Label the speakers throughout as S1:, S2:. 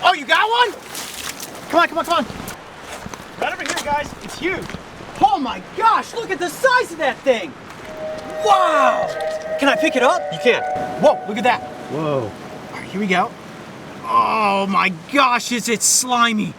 S1: Oh, you got one? Come on. Right over here, guys. It's huge. Oh my gosh, look at the size of that thing. Wow. Can I pick it up?
S2: You can.
S1: Whoa, look at that.
S2: Whoa.
S1: All right, here we go. Oh my gosh, is it slimy.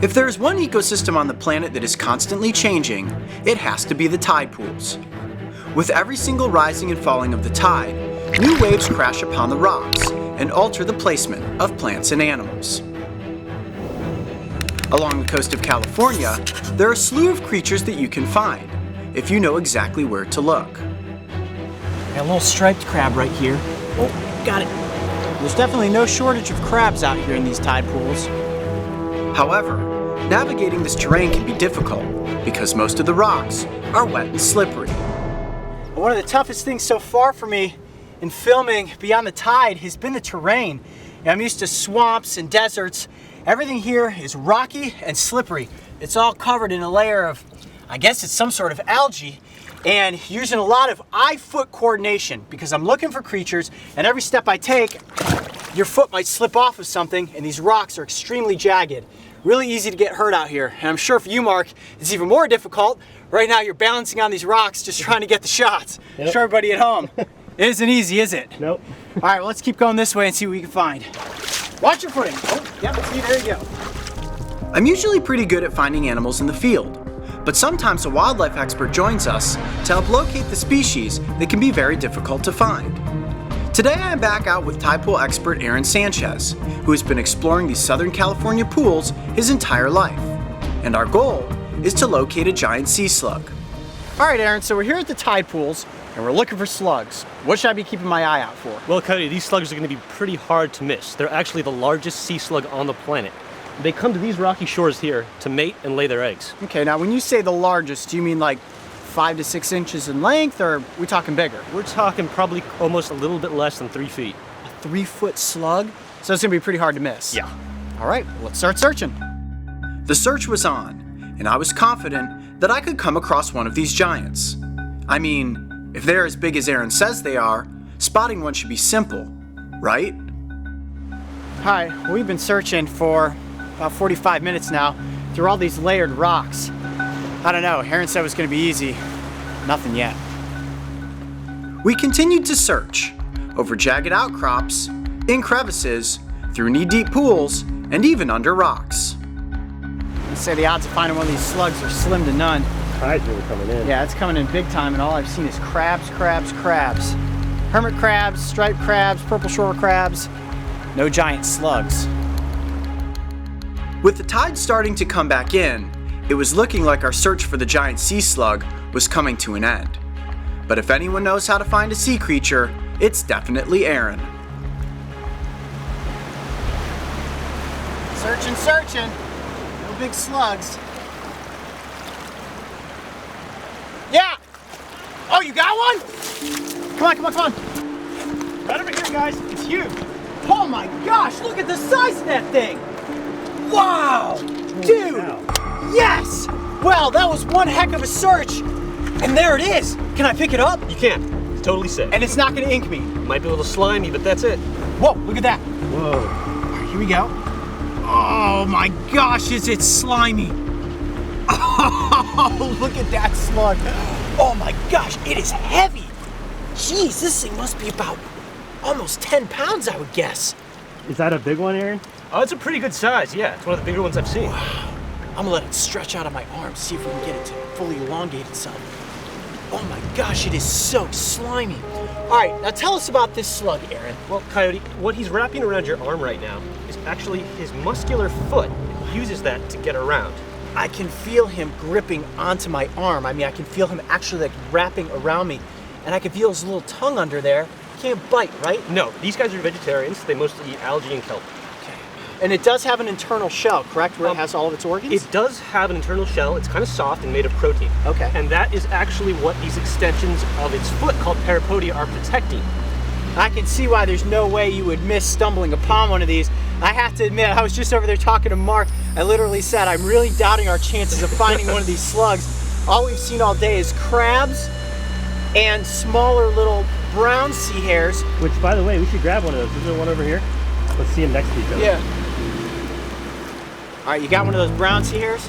S1: If there is one ecosystem on the planet that is constantly changing, it has to be the tide pools. With every single rising and falling of the tide, new waves crash upon the rocks and alter the placement of plants and animals. Along the coast of California, there are a slew of creatures that you can find, if you know exactly where to look. Got a little striped crab right here. Oh, got it. There's definitely no shortage of crabs out here in these tide pools. However, navigating this terrain can be difficult because most of the rocks are wet and slippery. One of the toughest things so far for me in filming beyond the tide has been the terrain. I'm used to swamps and deserts. Everything here is rocky and slippery. It's all covered in a layer of, I guess it's some sort of algae, and using a lot of eye-foot coordination because I'm looking for creatures, and every step I take, your foot might slip off of something, and these rocks are extremely jagged. Really easy to get hurt out here. And I'm sure for you, Mark, it's even more difficult. Right now you're balancing on these rocks just trying to get the shots. Yep. I'm sure everybody at home. It isn't easy, is it?
S2: Nope.
S1: All right, well, let's keep going this way and see what we can find. Watch your footing. Oh, yep, see, there you go. I'm usually pretty good at finding animals in the field, but sometimes a wildlife expert joins us to help locate the species that can be very difficult to find. Today I am back out with tide pool expert Aaron Sanchez, who has been exploring these Southern California pools his entire life. And our goal is to locate a giant sea slug. All right, Aaron, so we're here at the tide pools and we're looking for slugs. What should I be keeping my eye out for?
S2: Well, Coyote, these slugs are going to be pretty hard to miss. They're actually the largest sea slug on the planet. They come to these rocky shores here to mate and lay their eggs.
S1: Okay, now when you say the largest, do you mean like 5 to 6 inches in length, or are we talking bigger?
S2: We're talking probably almost a little bit less than 3 feet.
S1: A 3-foot slug? So it's gonna be pretty hard to miss.
S2: Yeah.
S1: All right, let's start searching. The search was on, and I was confident that I could come across one of these giants. I mean, if they're as big as Aaron says they are, spotting one should be simple, right? Hi, we've been searching for about 45 minutes now through all these layered rocks. I don't know, Aaron said it was gonna be easy. Nothing yet. We continued to search over jagged outcrops, in crevices, through knee-deep pools, and even under rocks. I'd say the odds of finding one of these slugs are slim to none.
S2: Tide's really coming in.
S1: Yeah, it's coming in big time, and all I've seen is crabs. Hermit crabs, striped crabs, purple shore crabs. No giant slugs. With the tide starting to come back in, it was looking like our search for the giant sea slug was coming to an end. But if anyone knows how to find a sea creature, it's definitely Aaron. Searching. No big slugs. Yeah! Oh, you got one? Come on. Right over here, guys. It's huge. Oh my gosh, look at the size of that thing. Wow! Dude! Yes! Well, that was one heck of a search. And there it is. Can I pick it up?
S2: You can. It's totally safe.
S1: And it's not gonna ink me.
S2: Might be a little slimy, but that's it.
S1: Whoa, look at that.
S2: Whoa.
S1: All right, here we go. Oh my gosh, is it slimy. Oh, look at that slug. Oh my gosh, it is heavy. Jeez, this thing must be about almost 10 pounds, I would guess.
S2: Is that a big one, Aaron? Oh, it's a pretty good size, yeah. It's one of the bigger ones I've seen.
S1: Wow. I'm gonna let it stretch out on my arm, see if we can get it to fully elongate itself. Oh my gosh, it is so slimy. All right, now tell us about this slug, Aaron.
S2: Well, Coyote, what he's wrapping around your arm right now is actually his muscular foot. He uses that to get around.
S1: I can feel him gripping onto my arm. I mean, I can feel him actually like wrapping around me, and I can feel his little tongue under there. Can't bite, right?
S2: No, these guys are vegetarians. They mostly eat algae and kelp.
S1: Okay. And it does have an internal shell, correct, where it has all of its organs?
S2: It does have an internal shell. It's kind of soft and made of protein.
S1: Okay.
S2: And that is actually what these extensions of its foot called parapodia are protecting.
S1: I can see why there's no way you would miss stumbling upon one of these. I have to admit, I was just over there talking to Mark. I literally said, I'm really doubting our chances of finding one of these slugs. All we've seen all day is crabs and smaller little brown sea hares.
S2: Which, by the way, we should grab one of those. Isn't there one over here? Let's see them next to each other.
S1: Yeah. All right, you got one of those brown sea hares?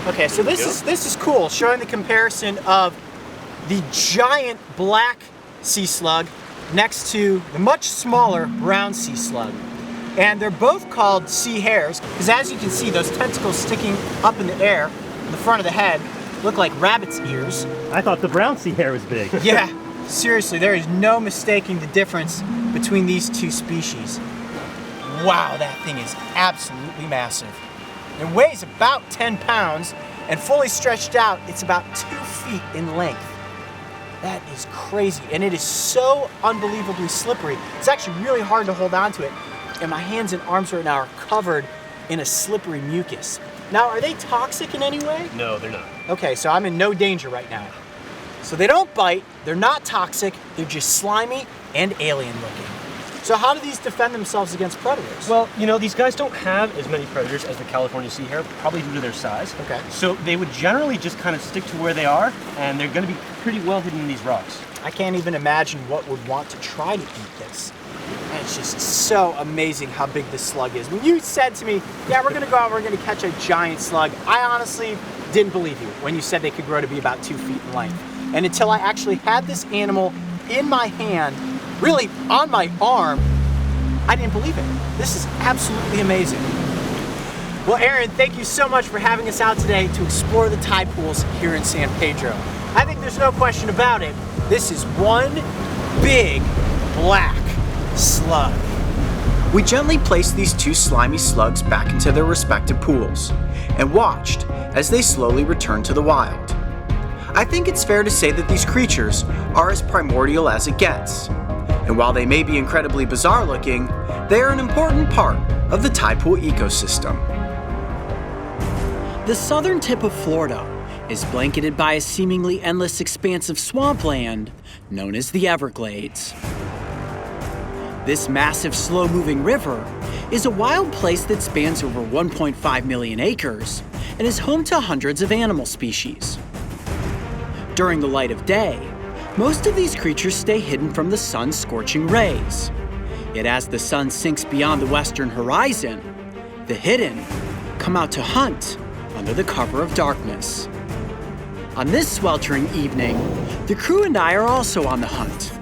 S1: Okay, so this is cool, showing the comparison of the giant black sea slug next to the much smaller brown sea slug. And they're both called sea hares, because as you can see, those tentacles sticking up in the air, in the front of the head, look like rabbit's ears.
S2: I thought the brown sea hare was big.
S1: Yeah, seriously, there is no mistaking the difference between these two species. Wow, that thing is absolutely massive. It weighs about 10 pounds, and fully stretched out, it's about 2 feet in length. That is crazy, and it is so unbelievably slippery. It's actually really hard to hold on to it, and my hands and arms right now are covered in a slippery mucus. Now, are they toxic in any way?
S2: No, they're not.
S1: Okay, so I'm in no danger right now. So they don't bite, they're not toxic, they're just slimy and alien looking. So how do these defend themselves against predators?
S2: Well, you know, these guys don't have as many predators as the California sea hare, probably due to their size.
S1: Okay.
S2: So they would generally just kind of stick to where they are, and they're going to be pretty well hidden in these rocks.
S1: I can't even imagine what would want to try to eat this. And it's just so amazing how big this slug is. When you said to me, yeah, we're gonna go out, we're gonna catch a giant slug, I honestly didn't believe you when you said they could grow to be about 2 feet in length. And until I actually had this animal in my hand, really on my arm, I didn't believe it. This is absolutely amazing. Well, Aaron, thank you so much for having us out today to explore the tide pools here in San Pedro. I think there's no question about it. This is one big black slug.
S3: We gently placed these two slimy slugs back into their respective pools and watched as they slowly returned to the wild. I think it's fair to say that these creatures are as primordial as it gets. And while they may be incredibly bizarre looking, they are an important part of the tide pool ecosystem.
S1: The southern tip of Florida is blanketed by a seemingly endless expanse of swampland known as the Everglades. This massive, slow-moving river is a wild place that spans over 1.5 million acres and is home to hundreds of animal species. During the light of day, most of these creatures stay hidden from the sun's scorching rays. Yet as the sun sinks beyond the western horizon, the hidden come out to hunt under the cover of darkness. On this sweltering evening, the crew and I are also on the hunt.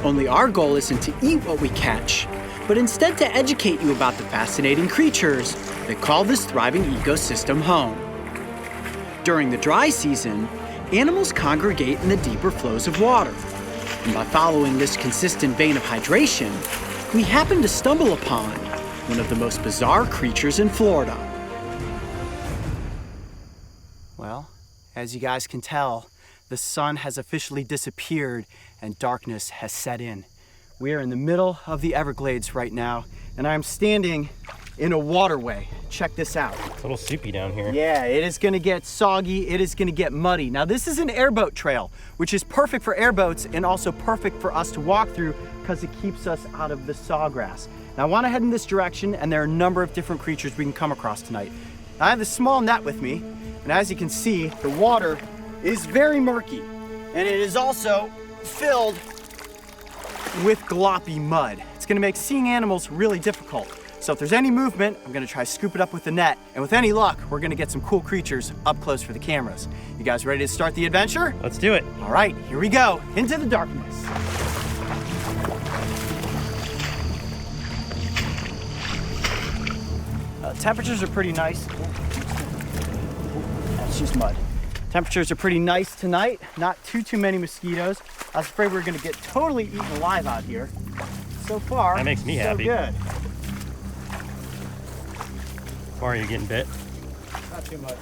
S1: Only our goal isn't to eat what we catch, but instead to educate you about the fascinating creatures that call this thriving ecosystem home. During the dry season, animals congregate in the deeper flows of water, and by following this consistent vein of hydration, we happen to stumble upon one of the most bizarre creatures in Florida. Well, as you guys can tell, the sun has officially disappeared and darkness has set in. We are in the middle of the Everglades right now, and I'm standing in a waterway. Check this out.
S2: It's a little soupy down here.
S1: Yeah, it is gonna get soggy, it is gonna get muddy. Now this is an airboat trail, which is perfect for airboats and also perfect for us to walk through because it keeps us out of the sawgrass. Now I wanna head in this direction, and there are a number of different creatures we can come across tonight. I have this small net with me, and as you can see, the water is very murky, and it is also filled with gloppy mud. It's gonna make seeing animals really difficult. So if there's any movement, I'm gonna try to scoop it up with the net, and with any luck, we're gonna get some cool creatures up close for the cameras. You guys ready to start the adventure?
S2: Let's do it.
S1: All right, here we go, into the darkness. Temperatures are pretty nice. That's just mud. Temperatures are pretty nice tonight. Not too many mosquitoes. I was afraid we were gonna get totally eaten alive out here. So far,
S2: that makes me
S1: so
S2: happy.
S1: Good.
S2: Why are you getting bit?
S1: Not too much.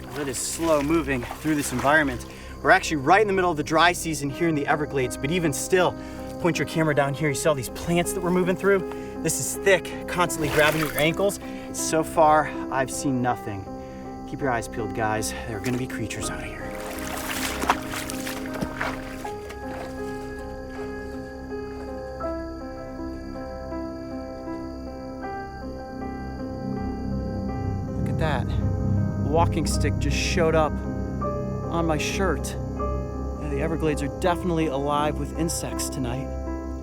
S1: Well, it is slow moving through this environment. We're actually right in the middle of the dry season here in the Everglades, but even still, point your camera down here, you see all these plants that we're moving through? This is thick, constantly grabbing at your ankles. So far, I've seen nothing. Keep your eyes peeled, guys. There are gonna be creatures out here. walking stick just showed up on my shirt. Yeah, the Everglades are definitely alive with insects tonight.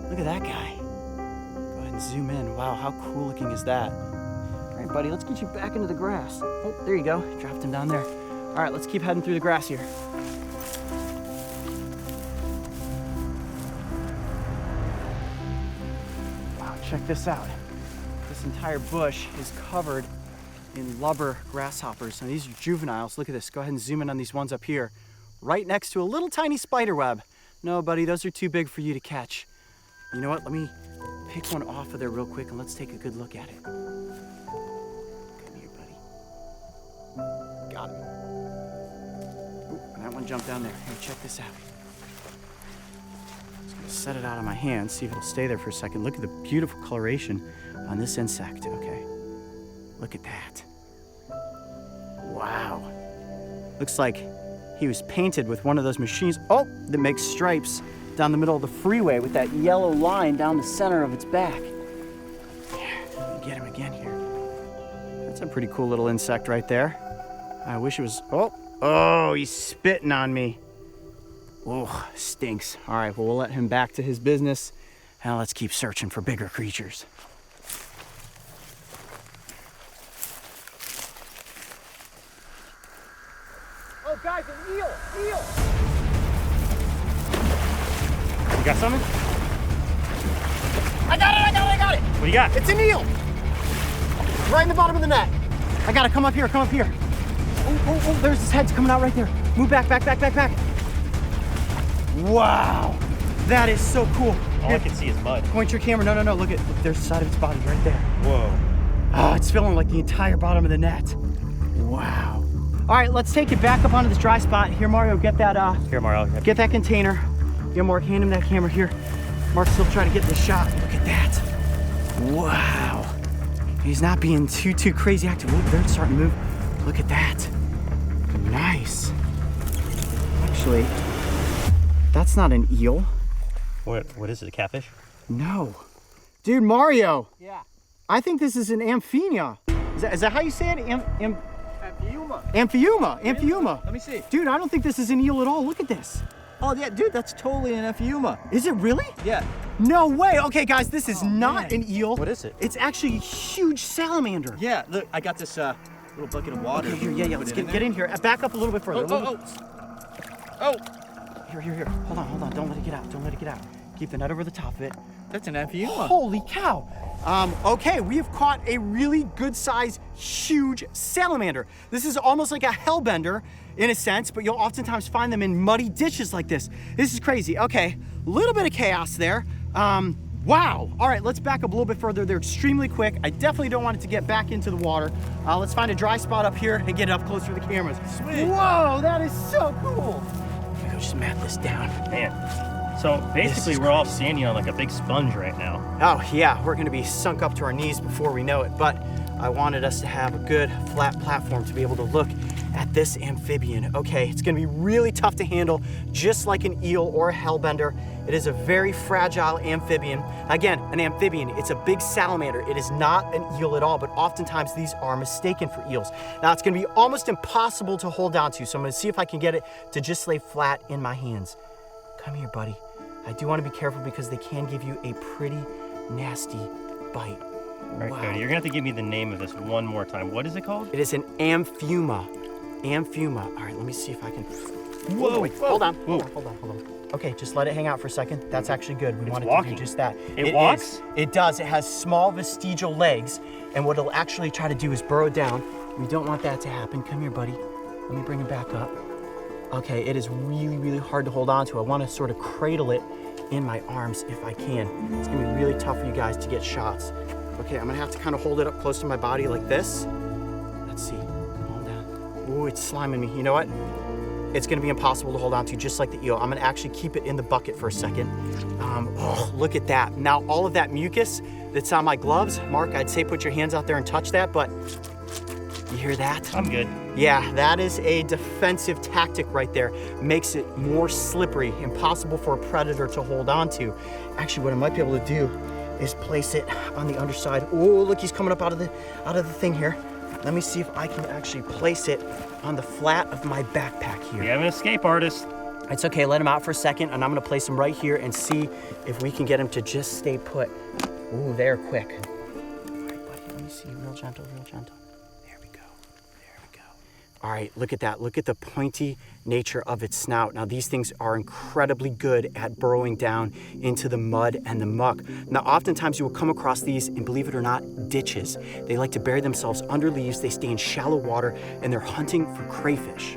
S1: Look at that guy. Go ahead and zoom in. Wow, how cool looking is that? All right, buddy, let's get you back into the grass. Oh, there you go. Dropped him down there. All right, let's keep heading through the grass here. Wow, check this out. This entire bush is covered in lubber grasshoppers. Now these are juveniles. Look at this. Go ahead and zoom in on these ones up here. Right next to a little tiny spider web. No, buddy, those are too big for you to catch. You know what? Let me pick one off of there real quick and let's take a good look at it. Come here, buddy. Got him. Ooh, that one jumped down there. Here, check this out. Just gonna set it out on my hand, see if it'll stay there for a second. Look at the beautiful coloration on this insect. Okay. Look at that. Wow. Looks like he was painted with one of those machines, that makes stripes down the middle of the freeway with that yellow line down the center of its back. Here, let me get him again here. That's a pretty cool little insect right there. I wish it was, he's spitting on me. Oh, stinks. All right, well, we'll let him back to his business. Now let's keep searching for bigger creatures. Oh, guys, an eel! Eel!
S2: You got something?
S1: I got it!
S2: What do you got?
S1: It's an eel! Right in the bottom of the net. I gotta come up here. Oh, there's his head coming out right there. Move back. Wow, that is so cool.
S2: All I can see is mud.
S1: Point your camera. No, look, there's the side of its body right there.
S2: Whoa.
S1: Oh, it's filling like the entire bottom of the net. Wow. All right, let's take it back up onto this dry spot. Here, Mario, get that,
S2: Here, Mario.
S1: get that container. Yeah, Mark, hand him that camera here. Mark's still trying to get this shot. Look at that. Wow. He's not being too crazy active. Oh, they're starting to move. Look at that. Nice. Actually, that's not an eel.
S2: What is it, a catfish?
S1: No. Dude, Mario.
S4: Yeah.
S1: I think this is an AMPHIUMA. Is that how you say it?
S4: AMPHIUMA.
S1: AMPHIUMA.
S4: Let me see.
S1: Dude, I don't think this is an eel at all. Look at this.
S4: Oh yeah, dude, that's totally an AMPHIUMA.
S1: Is it really?
S4: Yeah.
S1: No way. Okay, guys, this is not an eel.
S2: What is it?
S1: It's actually a huge salamander.
S4: Yeah. Look, I got this little bucket of water.
S1: Okay, here, yeah. Let's get in here. Back up a little bit further.
S4: Oh.
S1: Here. Hold on. Don't let it get out. Keep the net over the top of it.
S4: That's an AMPHIUMA.
S1: Holy cow. Okay, we have caught a really good sized, huge salamander. This is almost like a hellbender in a sense, but you'll oftentimes find them in muddy ditches like this. This is crazy. Okay, a little bit of chaos there. Wow. All right, let's back up a little bit further. They're extremely quick. I definitely don't want it to get back into the water. Let's find a dry spot up here and get it up closer to the cameras.
S4: Sweet.
S1: Whoa, that is so cool. I'm gonna go just map this down.
S2: Man. So basically we're all standing on like a big sponge right now.
S1: Oh yeah, we're gonna be sunk up to our knees before we know it, but I wanted us to have a good flat platform to be able to look at this amphibian. Okay, it's gonna be really tough to handle, just like an eel or a hellbender. It is a very fragile amphibian. Again, an amphibian, it's a big salamander. It is not an eel at all, but oftentimes these are mistaken for eels. Now it's gonna be almost impossible to hold on to, so I'm gonna see if I can get it to just lay flat in my hands. Come here, buddy. I do want to be careful because they can give you a pretty nasty bite.
S2: All right, Cody, you're gonna have to give me the name of this one more time. What is it called?
S1: It is an AMPHIUMA. AMPHIUMA. All right, let me see if I can.
S2: Whoa.
S1: Hold on. Okay, just let it hang out for a second. That's actually good. We want it
S2: walking.
S1: to do just that.
S2: It walks?
S1: It does. It has small vestigial legs, and what it'll actually try to do is burrow down. We don't want that to happen. Come here, buddy. Let me bring it back up. Okay, it is really, really hard to hold on to. I want to sort of cradle it in my arms if I can. It's gonna be really tough for you guys to get shots. Okay, I'm gonna have to kind of hold it up close to my body like this. Let's see, hold down. Ooh, it's sliming me. You know what? It's gonna be impossible to hold on to, just like the eel. I'm gonna actually keep it in the bucket for a second. Oh, look at that. Now, all of that mucus that's on my gloves, Mark, I'd say put your hands out there and touch that, but you hear that?
S2: I'm good.
S1: Yeah, that is a defensive tactic right there. Makes it more slippery, impossible for a predator to hold on to. Actually, what I might be able to do is place it on the underside. Oh, look, he's coming up out of the thing here. Let me see if I can actually place it on the flat of my backpack here.
S2: We have an escape artist.
S1: It's okay, let him out for a second, and I'm gonna place him right here and see if we can get him to just stay put. Ooh, they're quick. All right, buddy, let me see, real gentle, real gentle. There we go, there we go. All right, look at that. Look at the pointy nature of its snout. Now, these things are incredibly good at burrowing down into the mud and the muck. Now, oftentimes you will come across these, and believe it or not, ditches. They like to bury themselves under leaves, they stay in shallow water, and they're hunting for crayfish.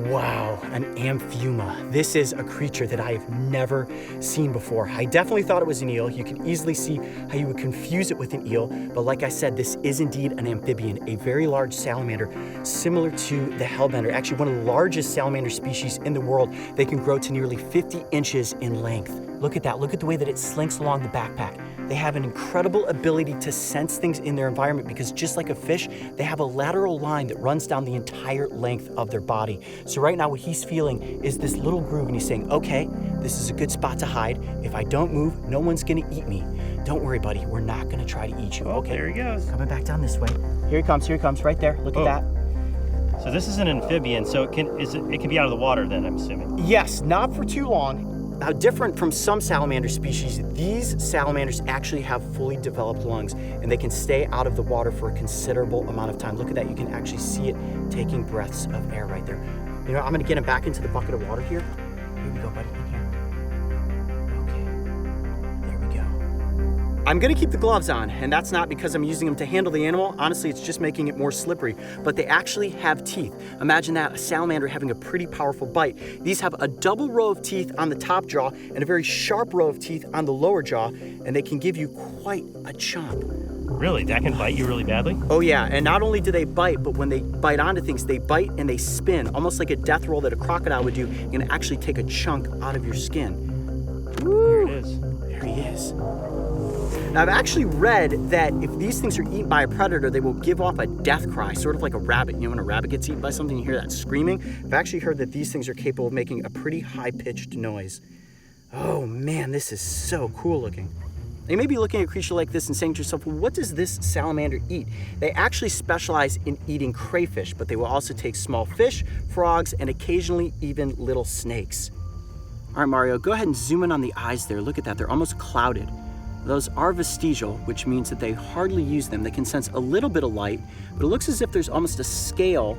S1: Wow, an AMPHIUMA. This is a creature that I have never seen before. I definitely thought it was an eel. You can easily see how you would confuse it with an eel, but like I said, this is indeed an amphibian, a very large salamander, similar to the hellbender, actually one of the largest salamander species in the world. They can grow to nearly 50 inches in length. Look at that, look at the way that it slinks along the backpack. They have an incredible ability to sense things in their environment because just like a fish, they have a lateral line that runs down the entire length of their body. So right now what he's feeling is this little groove and he's saying, okay, this is a good spot to hide. If I don't move, no one's gonna eat me. Don't worry, buddy, we're not gonna try to eat you.
S2: Oh,
S1: okay,
S2: there he goes.
S1: Coming back down this way. Here he comes, right there. Look at that.
S2: So this is an amphibian, so it can be out of the water then, I'm assuming.
S1: Yes, not for too long. Now, different from some salamander species, these salamanders actually have fully developed lungs and they can stay out of the water for a considerable amount of time. Look at that, you can actually see it taking breaths of air right there. You know, I'm gonna get him back into the bucket of water here. Here we go, buddy, in here. Okay, there we go. I'm gonna keep the gloves on, and that's not because I'm using them to handle the animal. Honestly, it's just making it more slippery, but they actually have teeth. Imagine that, a salamander having a pretty powerful bite. These have a double row of teeth on the top jaw and a very sharp row of teeth on the lower jaw, and they can give you quite a chomp.
S2: Really? That can bite you really badly?
S1: Oh yeah, and not only do they bite, but when they bite onto things, they bite and they spin, almost like a death roll that a crocodile would do, and actually take a chunk out of your skin.
S2: There it is.
S1: There he is. Now, I've actually read that if these things are eaten by a predator, they will give off a death cry, sort of like a rabbit. You know, when a rabbit gets eaten by something, you hear that screaming. I've actually heard that these things are capable of making a pretty high-pitched noise. Oh man, this is so cool looking. You may be looking at a creature like this and saying to yourself, well, what does this salamander eat? They actually specialize in eating crayfish, but they will also take small fish, frogs, and occasionally even little snakes. All right, Mario, go ahead and zoom in on the eyes there. Look at that, they're almost clouded. Those are vestigial, which means that they hardly use them. They can sense a little bit of light, but it looks as if there's almost a scale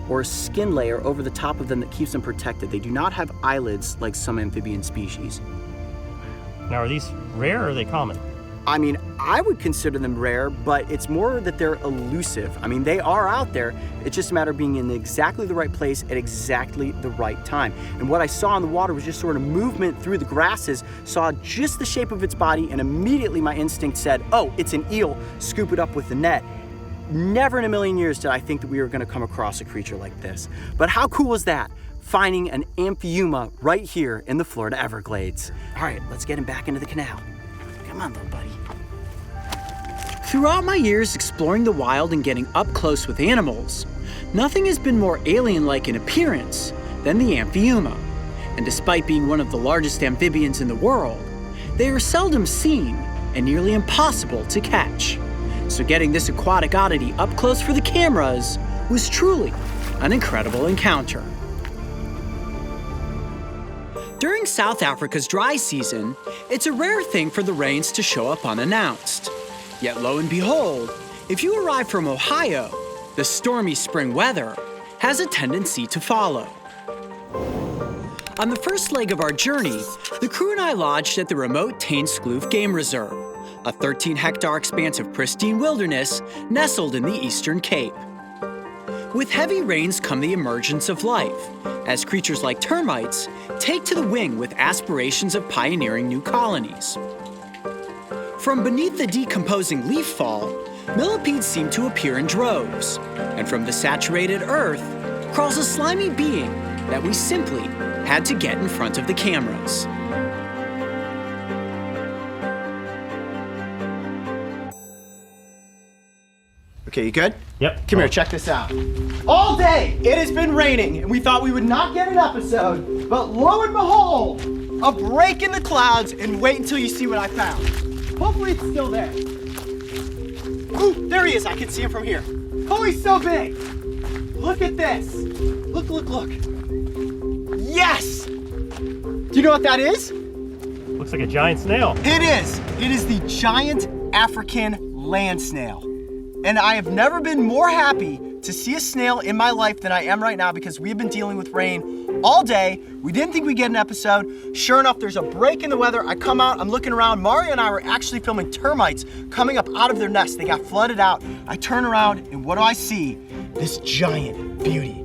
S1: or a skin layer over the top of them that keeps them protected. They do not have eyelids like some amphibian species.
S2: Now, are these rare or are they common?
S1: I mean, I would consider them rare, but it's more that they're elusive. I mean, they are out there. It's just a matter of being in exactly the right place at exactly the right time. And what I saw in the water was just sort of movement through the grasses, saw just the shape of its body, and immediately my instinct said, oh, it's an eel, scoop it up with the net. Never in a million years did I think that we were gonna come across a creature like this. But how cool is that? Finding an AMPHIUMA right here in the Florida Everglades. All right, let's get him back into the canal. Come on, little buddy. Throughout my years exploring the wild and getting up close with animals, nothing has been more alien-like in appearance than the AMPHIUMA. And despite being one of the largest amphibians in the world, they are seldom seen and nearly impossible to catch. So getting this aquatic oddity up close for the cameras was truly an incredible encounter. During South Africa's dry season, it's a rare thing for the rains to show up unannounced. Yet lo and behold, if you arrive from Ohio, the stormy spring weather has a tendency to follow. On the first leg of our journey, the crew and I lodged at the remote Taine-Skloof Game Reserve, a 13-hectare expanse of pristine wilderness nestled in the Eastern Cape. With heavy rains come the emergence of life, as creatures like termites take to the wing with aspirations of pioneering new colonies. From beneath the decomposing leaf fall, millipedes seem to appear in droves, and from the saturated earth crawls a slimy being that we simply had to get in front of the cameras. Okay, you good?
S2: Yep.
S1: Come here, check this out. All day it has been raining, and we thought we would not get an episode, but lo and behold, a break in the clouds, and wait until you see what I found. Hopefully it's still there. Ooh, there he is, I can see him from here. Oh, he's so big. Look at this. Look, look, look. Yes. Do you know what that is?
S2: Looks like a giant snail.
S1: It is. It is the giant African land snail. And I have never been more happy to see a snail in my life than I am right now, because we've been dealing with rain all day. We didn't think we'd get an episode. Sure enough, there's a break in the weather. I come out, I'm looking around. Mario and I were actually filming termites coming up out of their nest. They got flooded out. I turn around and what do I see? This giant beauty.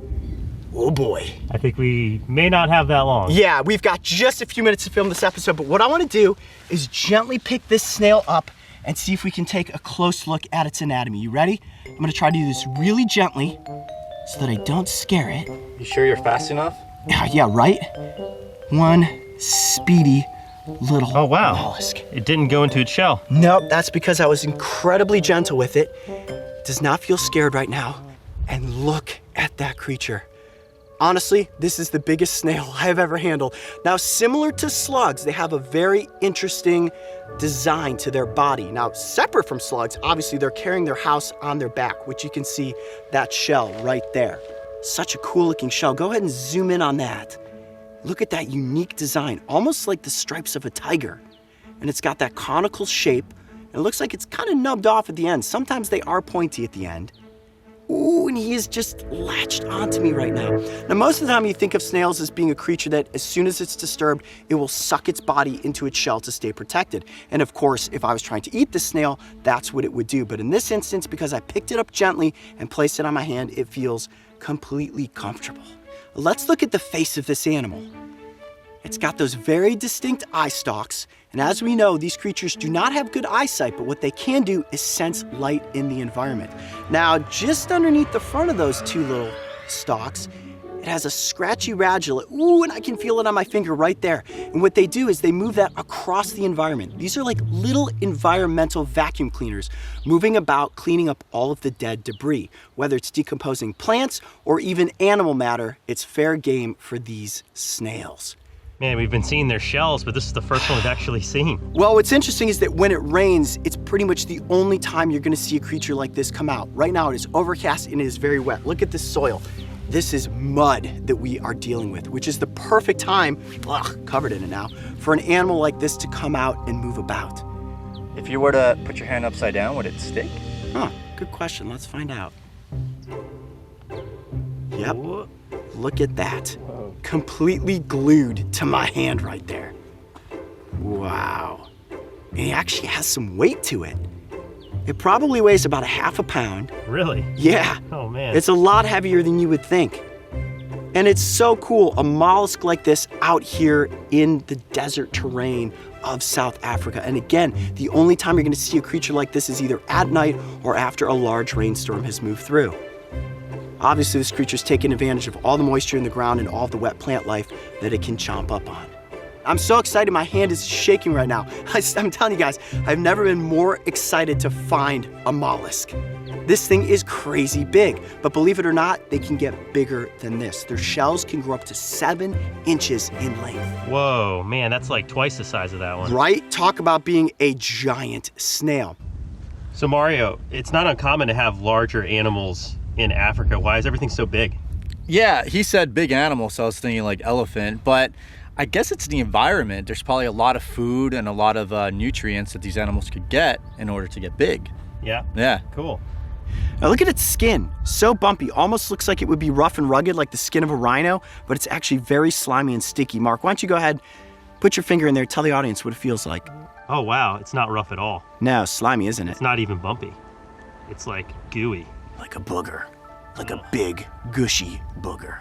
S1: Oh boy.
S2: I think we may not have that long.
S1: Yeah, we've got just a few minutes to film this episode, but what I want to do is gently pick this snail up and see if we can take a close look at its anatomy. You ready? I'm gonna try to do this really gently so that I don't scare it.
S2: You sure you're fast enough?
S1: Yeah, right? One speedy little mollusk.
S2: It didn't go into its shell.
S1: Nope, that's because I was incredibly gentle with it. Does not feel scared right now. And look at that creature. Honestly, this is the biggest snail I have ever handled. Now, similar to slugs, they have a very interesting design to their body. Now, separate from slugs, obviously they're carrying their house on their back, which you can see that shell right there. Such a cool looking shell. Go ahead and zoom in on that. Look at that unique design, almost like the stripes of a tiger. And it's got that conical shape. And it looks like it's kind of nubbed off at the end. Sometimes they are pointy at the end. Ooh, and he is just latched onto me right now. Now, most of the time you think of snails as being a creature that as soon as it's disturbed, it will suck its body into its shell to stay protected. And of course, if I was trying to eat this snail, that's what it would do. But in this instance, because I picked it up gently and placed it on my hand, it feels completely comfortable. Let's look at the face of this animal. It's got those very distinct eye stalks, and as we know, these creatures do not have good eyesight, but what they can do is sense light in the environment. Now, just underneath the front of those two little stalks, it has a scratchy radula. Ooh, and I can feel it on my finger right there. And what they do is they move that across the environment. These are like little environmental vacuum cleaners, moving about, cleaning up all of the dead debris. Whether it's decomposing plants or even animal matter, it's fair game for these snails.
S2: Man, we've been seeing their shells, but this is the first one we've actually seen.
S1: Well, what's interesting is that when it rains, it's pretty much the only time you're gonna see a creature like this come out. Right now it is overcast and it is very wet. Look at this soil. This is mud that we are dealing with, which is the perfect time, covered in it now, for an animal like this to come out and move about.
S4: If you were to put your hand upside down, would it stick?
S1: Huh, good question, let's find out. Yep, look at that. Completely glued to my hand right there. Wow. And it actually has some weight to it. It probably weighs about 1/2 pound.
S2: Really?
S1: Yeah.
S2: Oh man.
S1: It's a lot heavier than you would think. And it's so cool, a mollusk like this out here in the desert terrain of South Africa. And again, the only time you're gonna see a creature like this is either at night or after a large rainstorm has moved through. Obviously, this creature's taking advantage of all the moisture in the ground and all of the wet plant life that it can chomp up on. I'm so excited, my hand is shaking right now. I'm telling you guys, I've never been more excited to find a mollusk. This thing is crazy big, but believe it or not, they can get bigger than this. Their shells can grow up to 7 inches in length.
S2: Whoa, man, that's like twice the size of that one.
S1: Right? Talk about being a giant snail.
S2: So Mario, it's not uncommon to have larger animals in Africa. Why is everything so big?
S4: Yeah, he said big animal, so I was thinking like elephant, but I guess it's the environment. There's probably a lot of food and a lot of nutrients that these animals could get in order to get big.
S2: Yeah?
S4: Yeah.
S2: Cool.
S1: Now look at its skin, so bumpy, almost looks like it would be rough and rugged like the skin of a rhino, but it's actually very slimy and sticky. Mark, why don't you go ahead, put your finger in there, tell the audience what it feels like.
S2: Oh wow, it's not rough at all.
S1: No, slimy, isn't it?
S2: It's not even bumpy. It's like gooey.
S1: Like a booger, like a big, gushy booger.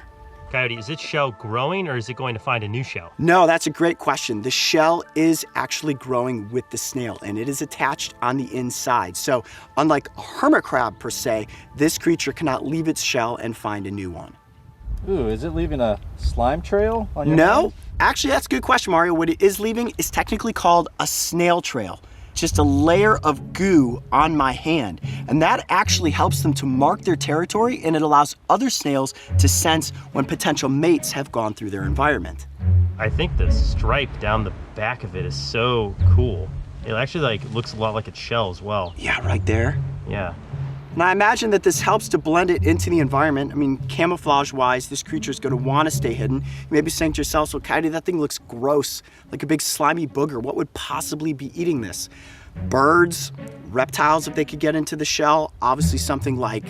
S2: Coyote, is its shell growing or is it going to find a new shell?
S1: No, that's a great question. The shell is actually growing with the snail and it is attached on the inside. So unlike a hermit crab per se, this creature cannot leave its shell and find a new one.
S4: Ooh, is it leaving a slime trail on your
S1: No,
S4: hand?
S1: actually that's a good question, Mario. What it is leaving is technically called a snail trail. Just a layer of goo on my hand. And that actually helps them to mark their territory and it allows other snails to sense when potential mates have gone through their environment.
S2: I think the stripe down the back of it is so cool. It actually like looks a lot like its shell as well.
S1: Yeah, right there.
S2: Yeah.
S3: And I imagine that this helps to blend it into the environment. I mean, camouflage-wise, this creature is going to want to stay hidden. You may be saying to yourself, well, Coyote, that thing looks gross, like a big slimy booger. What would possibly be eating this? Birds, reptiles, if they could get into the shell. Obviously something like,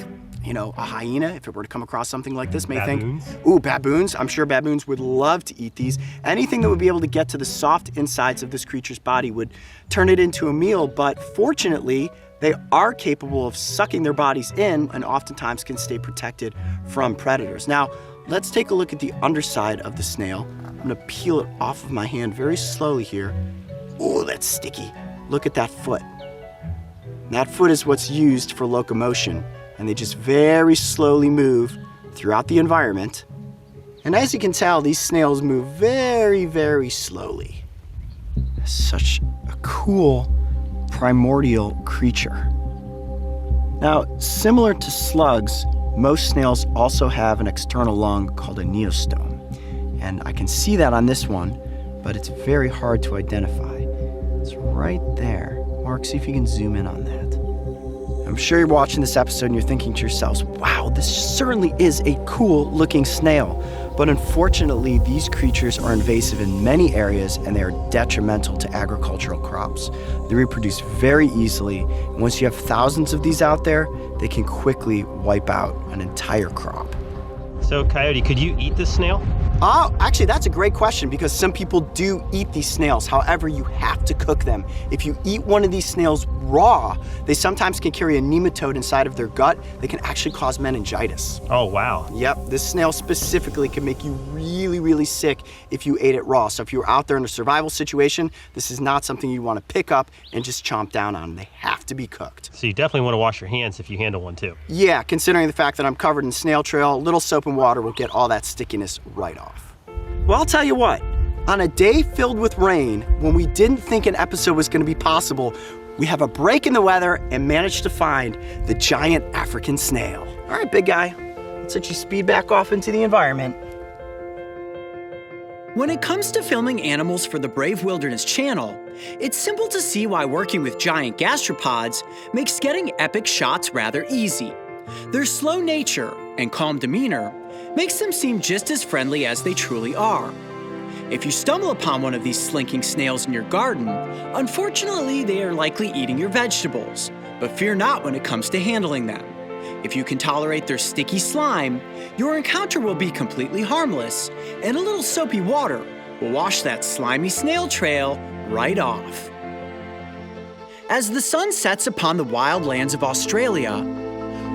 S3: you know, a hyena, if it were to come across something like this, may
S2: Baboons.
S3: think, ooh, baboons. I'm sure baboons would love to eat these. Anything that would be able to get to the soft insides of this creature's body would turn it into a meal, but fortunately, they are capable of sucking their bodies in and oftentimes can stay protected from predators. Now, let's take a look at the underside of the snail. I'm gonna peel it off of my hand very slowly here. Oh, that's sticky. Look at that foot. That foot is what's used for locomotion, and they just very slowly move throughout the environment. And as you can tell, these snails move very, very slowly. Such a cool primordial creature. Now, similar to slugs, most snails also have an external lung called a neostome. And I can see that on this one, but it's very hard to identify. It's right there. Mark, see if you can zoom in on that. I'm sure you're watching this episode and you're thinking to yourselves, wow, this certainly is a cool looking snail. But unfortunately, these creatures are invasive in many areas and they are detrimental to agricultural crops. They reproduce very easily, and once you have thousands of these out there, they can quickly wipe out an entire crop.
S2: So, Coyote, could you eat this snail?
S3: Oh, actually, that's a great question because some people do eat these snails. However, you have to cook them. If you eat one of these snails raw, they sometimes can carry a nematode inside of their gut that can actually cause meningitis.
S2: Oh, wow.
S3: Yep, this snail specifically can make you really, really sick if you ate it raw. So if you're out there in a survival situation, this is not something you want to pick up and just chomp down on. They have to be cooked.
S2: So you definitely want to wash your hands if you handle one too.
S3: Yeah, considering the fact that I'm covered in snail trail, a little soap and water will get all that stickiness right off. Well, I'll tell you what, on a day filled with rain, when we didn't think an episode was going to be possible, we have a break in the weather and managed to find the giant African snail. All right, big guy, let's let you speed back off into the environment.
S1: When it comes to filming animals for the Brave Wilderness channel, it's simple to see why working with giant gastropods makes getting epic shots rather easy. Their slow nature and calm demeanor makes them seem just as friendly as they truly are. If you stumble upon one of these slinking snails in your garden, unfortunately they are likely eating your vegetables, but fear not when it comes to handling them. If you can tolerate their sticky slime, your encounter will be completely harmless, and a little soapy water will wash that slimy snail trail right off. As the sun sets upon the wild lands of Australia,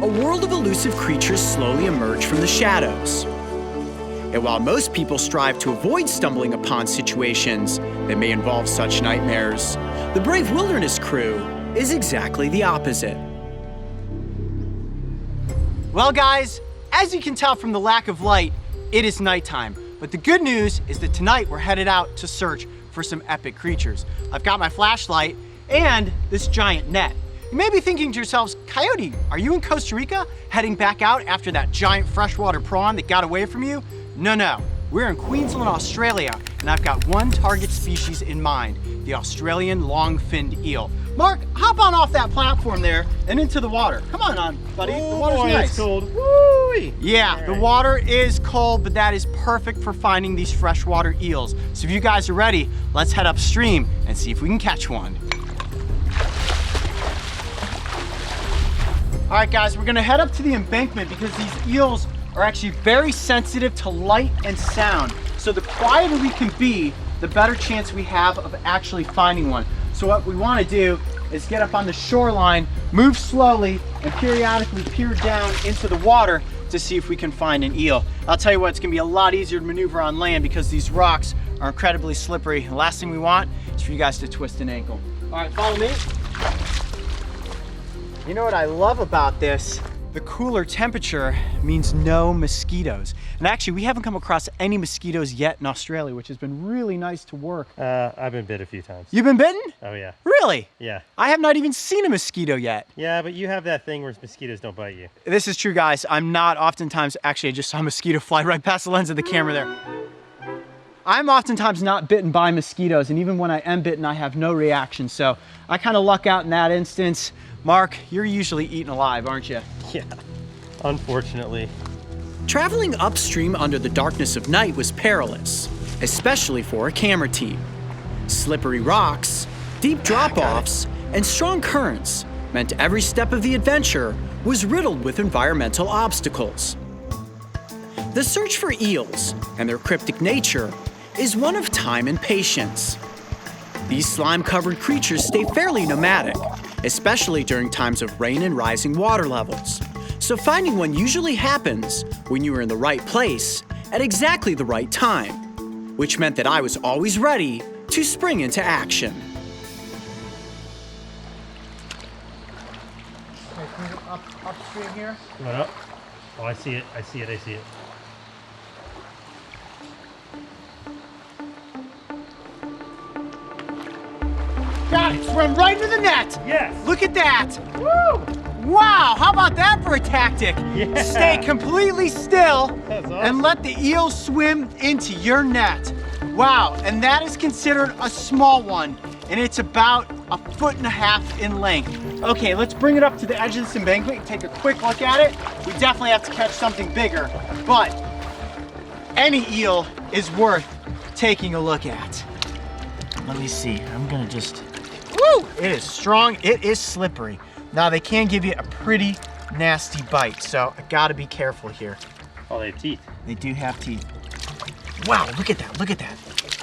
S1: a world of elusive creatures slowly emerge from the shadows. And while most people strive to avoid stumbling upon situations that may involve such nightmares, the Brave Wilderness crew is exactly the opposite.
S3: Well, guys, as you can tell from the lack of light, it is nighttime. But the good news is that tonight we're headed out to search for some epic creatures. I've got my flashlight and this giant net. You may be thinking to yourselves, Coyote, are you in Costa Rica heading back out after that giant freshwater prawn that got away from you? No. We're in Queensland, Australia, and I've got one target species in mind, the Australian long-finned eel. Mark, hop on off that platform there and into the water. Come on, buddy. The water's nice.
S2: It's cold. Woo-wee.
S3: Yeah, the water is cold, but that is perfect for finding these freshwater eels. So if you guys are ready, let's head upstream and see if we can catch one. All right, guys, we're gonna head up to the embankment because these eels are actually very sensitive to light and sound. So the quieter we can be, the better chance we have of actually finding one. So what we wanna do is get up on the shoreline, move slowly, and periodically peer down into the water to see if we can find an eel. I'll tell you what, it's gonna be a lot easier to maneuver on land because these rocks are incredibly slippery. The last thing we want is for you guys to twist an ankle. All right, follow me. You know what I love about this? The cooler temperature means no mosquitoes. And actually, we haven't come across any mosquitoes yet in Australia, which has been really nice to work.
S2: I've been bit a few times.
S3: You've been bitten?
S2: Oh, yeah.
S3: Really?
S2: Yeah.
S3: I have not even seen a mosquito yet.
S2: Yeah, but you have that thing where mosquitoes don't bite you.
S3: This is true, guys. I'm not oftentimes, actually, I just saw a mosquito fly right past the lens of the camera there.
S1: I'm oftentimes not bitten by mosquitoes, and even when I am bitten, I have no reaction. So I kind of luck out in that instance. Mark, you're usually eaten alive, aren't you?
S2: Yeah, unfortunately.
S3: Traveling upstream under the darkness of night was perilous, especially for a camera team. Slippery rocks, deep drop-offs, and strong currents meant every step of the adventure was riddled with environmental obstacles. The search for eels and their cryptic nature is one of time and patience. These slime-covered creatures stay fairly nomadic, especially during times of rain and rising water levels. So finding one usually happens when you are in the right place at exactly the right time, which meant that I was always ready to spring into action.
S1: Upstream here.
S2: What up? Oh, I see it. I see it. I see it.
S1: Got it, swim right into the net.
S2: Yes.
S1: Look at that. Woo! Wow, how about that for a tactic?
S2: Yeah.
S1: Stay completely still
S2: That's awesome.
S1: and let the eel swim into your net. Wow, and that is considered a small one, and it's about 1.5 feet in length. Okay, let's bring it up to the edge of this embankment and take a quick look at it. We definitely have to catch something bigger, but any eel is worth taking a look at. Let me see, I'm gonna just, woo! It is strong, it is slippery. Now they can give you a pretty nasty bite, so I gotta be careful here.
S2: Oh, they have teeth.
S1: They do have teeth. Wow, look at that, look at that.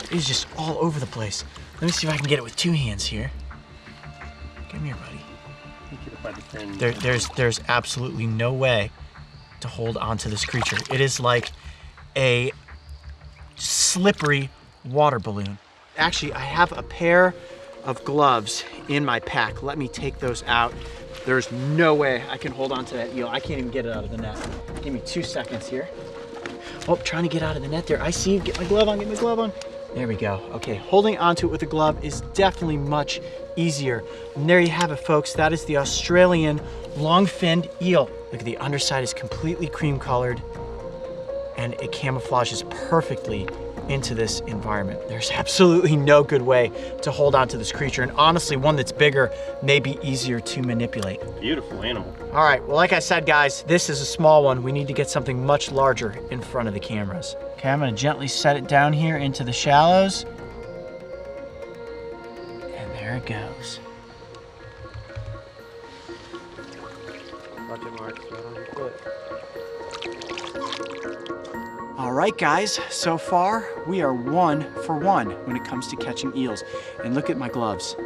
S1: It is just all over the place. Let me see if I can get it with 2 hands here. Come here, buddy. There's absolutely no way to hold onto this creature. It is like a slippery water balloon. Actually, I have a pair of gloves in my pack. Let me take those out. There's no way I can hold on to that eel. I can't even get it out of the net. Give me 2 seconds here. Oh, trying to get out of the net there. I see you. Get my glove on, get my glove on. There we go. Okay, holding onto it with a glove is definitely much easier. And there you have it, folks. That is the Australian long-finned eel. Look at the underside is completely cream colored, and it camouflages perfectly into this environment. There's absolutely no good way to hold on to this creature, and honestly, one that's bigger may be easier to manipulate.
S2: Beautiful animal.
S1: All right, well, like I said, guys, this is a small one. We need to get something much larger in front of the cameras. Okay, I'm gonna gently set it down here into the shallows. And there it goes.
S2: Watch it, Mark. Right on your foot.
S1: All right, guys, so far we are 1 for 1 when it comes to catching eels. And look at my gloves.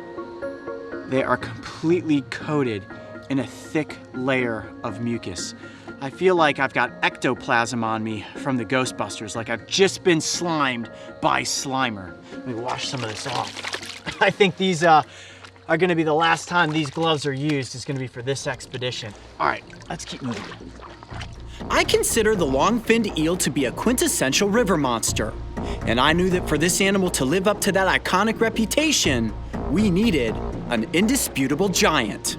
S1: They are completely coated in a thick layer of mucus. I feel like I've got ectoplasm on me from the Ghostbusters, like I've just been slimed by Slimer. Let me wash some of this off. I think these are gonna be the last time these gloves are used. Is gonna be for this expedition. All right, let's keep moving.
S3: I consider the long-finned eel to be a quintessential river monster, and I knew that for this animal to live up to that iconic reputation, we needed an indisputable giant.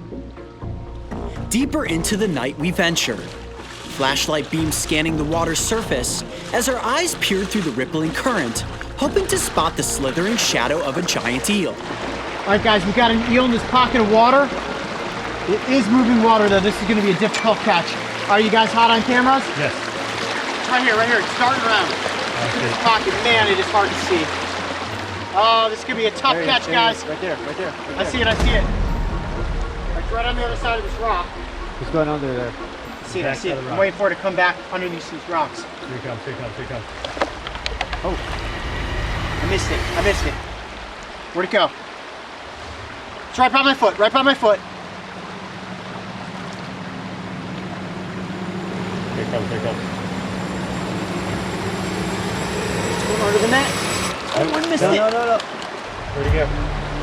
S3: Deeper into the night we ventured, flashlight beams scanning the water's surface as our eyes peered through the rippling current, hoping to spot the slithering shadow of a giant eel.
S1: All right, guys, we got an eel in this pocket of water. It is moving water, though. This is gonna be a difficult catch. Are you guys hot on cameras?
S2: Yes.
S1: Right here, it's starting around. This pocket, man, it is hard to see. Oh, this could be a tough catch, guys.
S2: Right there, right there.
S1: I see it. It's right on the other side of this rock.
S2: What's going on there?
S1: I see it. I'm waiting for it to come back underneath these rocks.
S2: Here it comes.
S1: Oh, I missed it. Where'd it go? It's right by my foot,
S2: Here it comes.
S1: It's going under the net. Oh, I missed it.
S2: No. Where'd he go?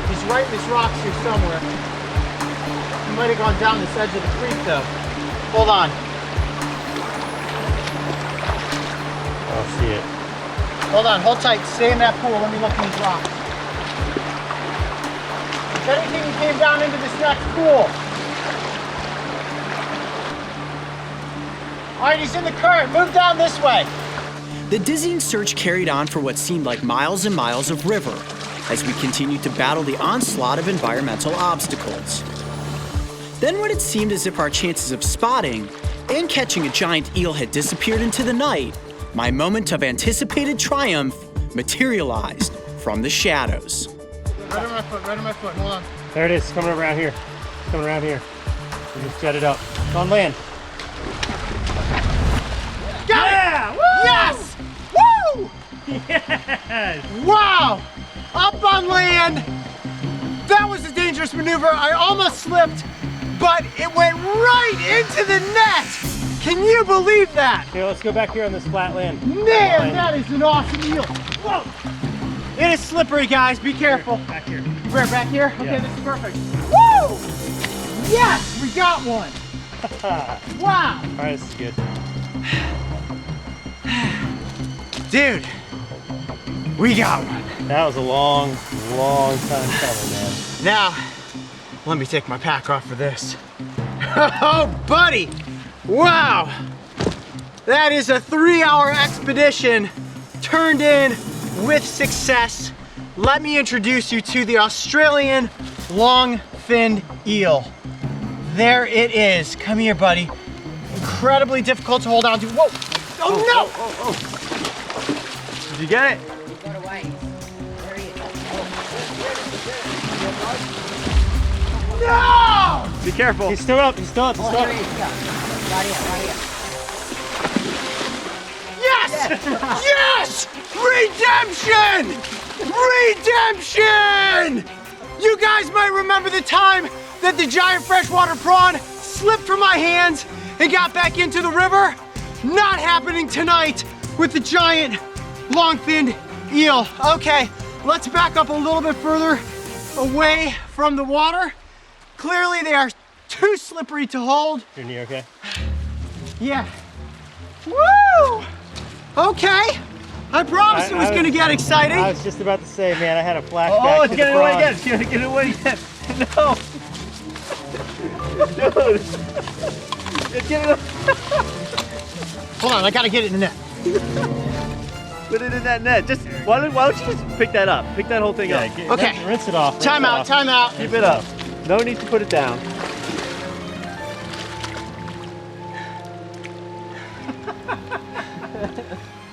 S1: He's right in this rocks here somewhere. He might have gone down this edge of the creek, though. Hold on.
S2: I'll see it.
S1: Hold on, hold tight. Stay in that pool. Let me look in these rocks. If anything, he came down into this next pool. All right, he's in the current. Move down this way.
S3: The dizzying search carried on for what seemed like miles and miles of river as we continued to battle the onslaught of environmental obstacles. Then when it seemed as if our chances of spotting and catching a giant eel had disappeared into the night, my moment of anticipated triumph materialized from the shadows.
S5: Right on my foot, hold on.
S2: There it is, coming around here. Coming around here. We just jet it up. It's on land.
S5: Got it! Yes! Woo!
S2: Yes!
S5: Wow! Up on land. That was a dangerous maneuver. I almost slipped, but it went right into the net. Can you believe that?
S2: Here, let's go back here on this flat land.
S5: Man, that is an awesome eel. Whoa! It is slippery, guys. Be careful.
S2: Back here.
S5: We're back here? Okay,
S2: Yeah.
S5: this is perfect. Woo! Yes, we got one. Wow.
S2: All right, this is good.
S5: Dude, we got one.
S2: That was a long, long time coming, man.
S5: Now, let me take my pack off for this. Oh, buddy. Wow. That is a 3-hour expedition turned in with success. Let me introduce you to the Australian long-finned eel. There it is. Come here, buddy. Incredibly difficult to hold on to. Whoa! Oh, no! Did you get it?
S6: He got away. There he is.
S5: No!
S2: Be careful. He's still up. He's still up. He's
S6: Oh,
S2: still
S6: here he
S2: up.
S6: is. Yeah. Right here.
S5: Yes! Yes! Redemption! Redemption! You guys might remember the time that the giant freshwater prawn slipped from my hands and got back into the river. Not happening tonight with the giant long-finned eel. Okay, let's back up a little bit further away from the water. Clearly they are too slippery to hold.
S2: Your knee okay?
S5: Yeah. Woo! Okay. I promised it was going to get exciting.
S2: I was just about to say, man, I had a flashback.
S5: Oh, it's
S2: to
S5: getting
S2: the
S5: away
S2: prawn.
S5: again. It's going to get away again. No. Dude. It's getting away. Hold on, I got to get it in the net.
S2: Put it in that net. Just why don't you just pick that up? Pick that whole thing up.
S5: Okay.
S2: Rinse it off.
S5: Time out, time out.
S2: Keep it up. No need to put it down.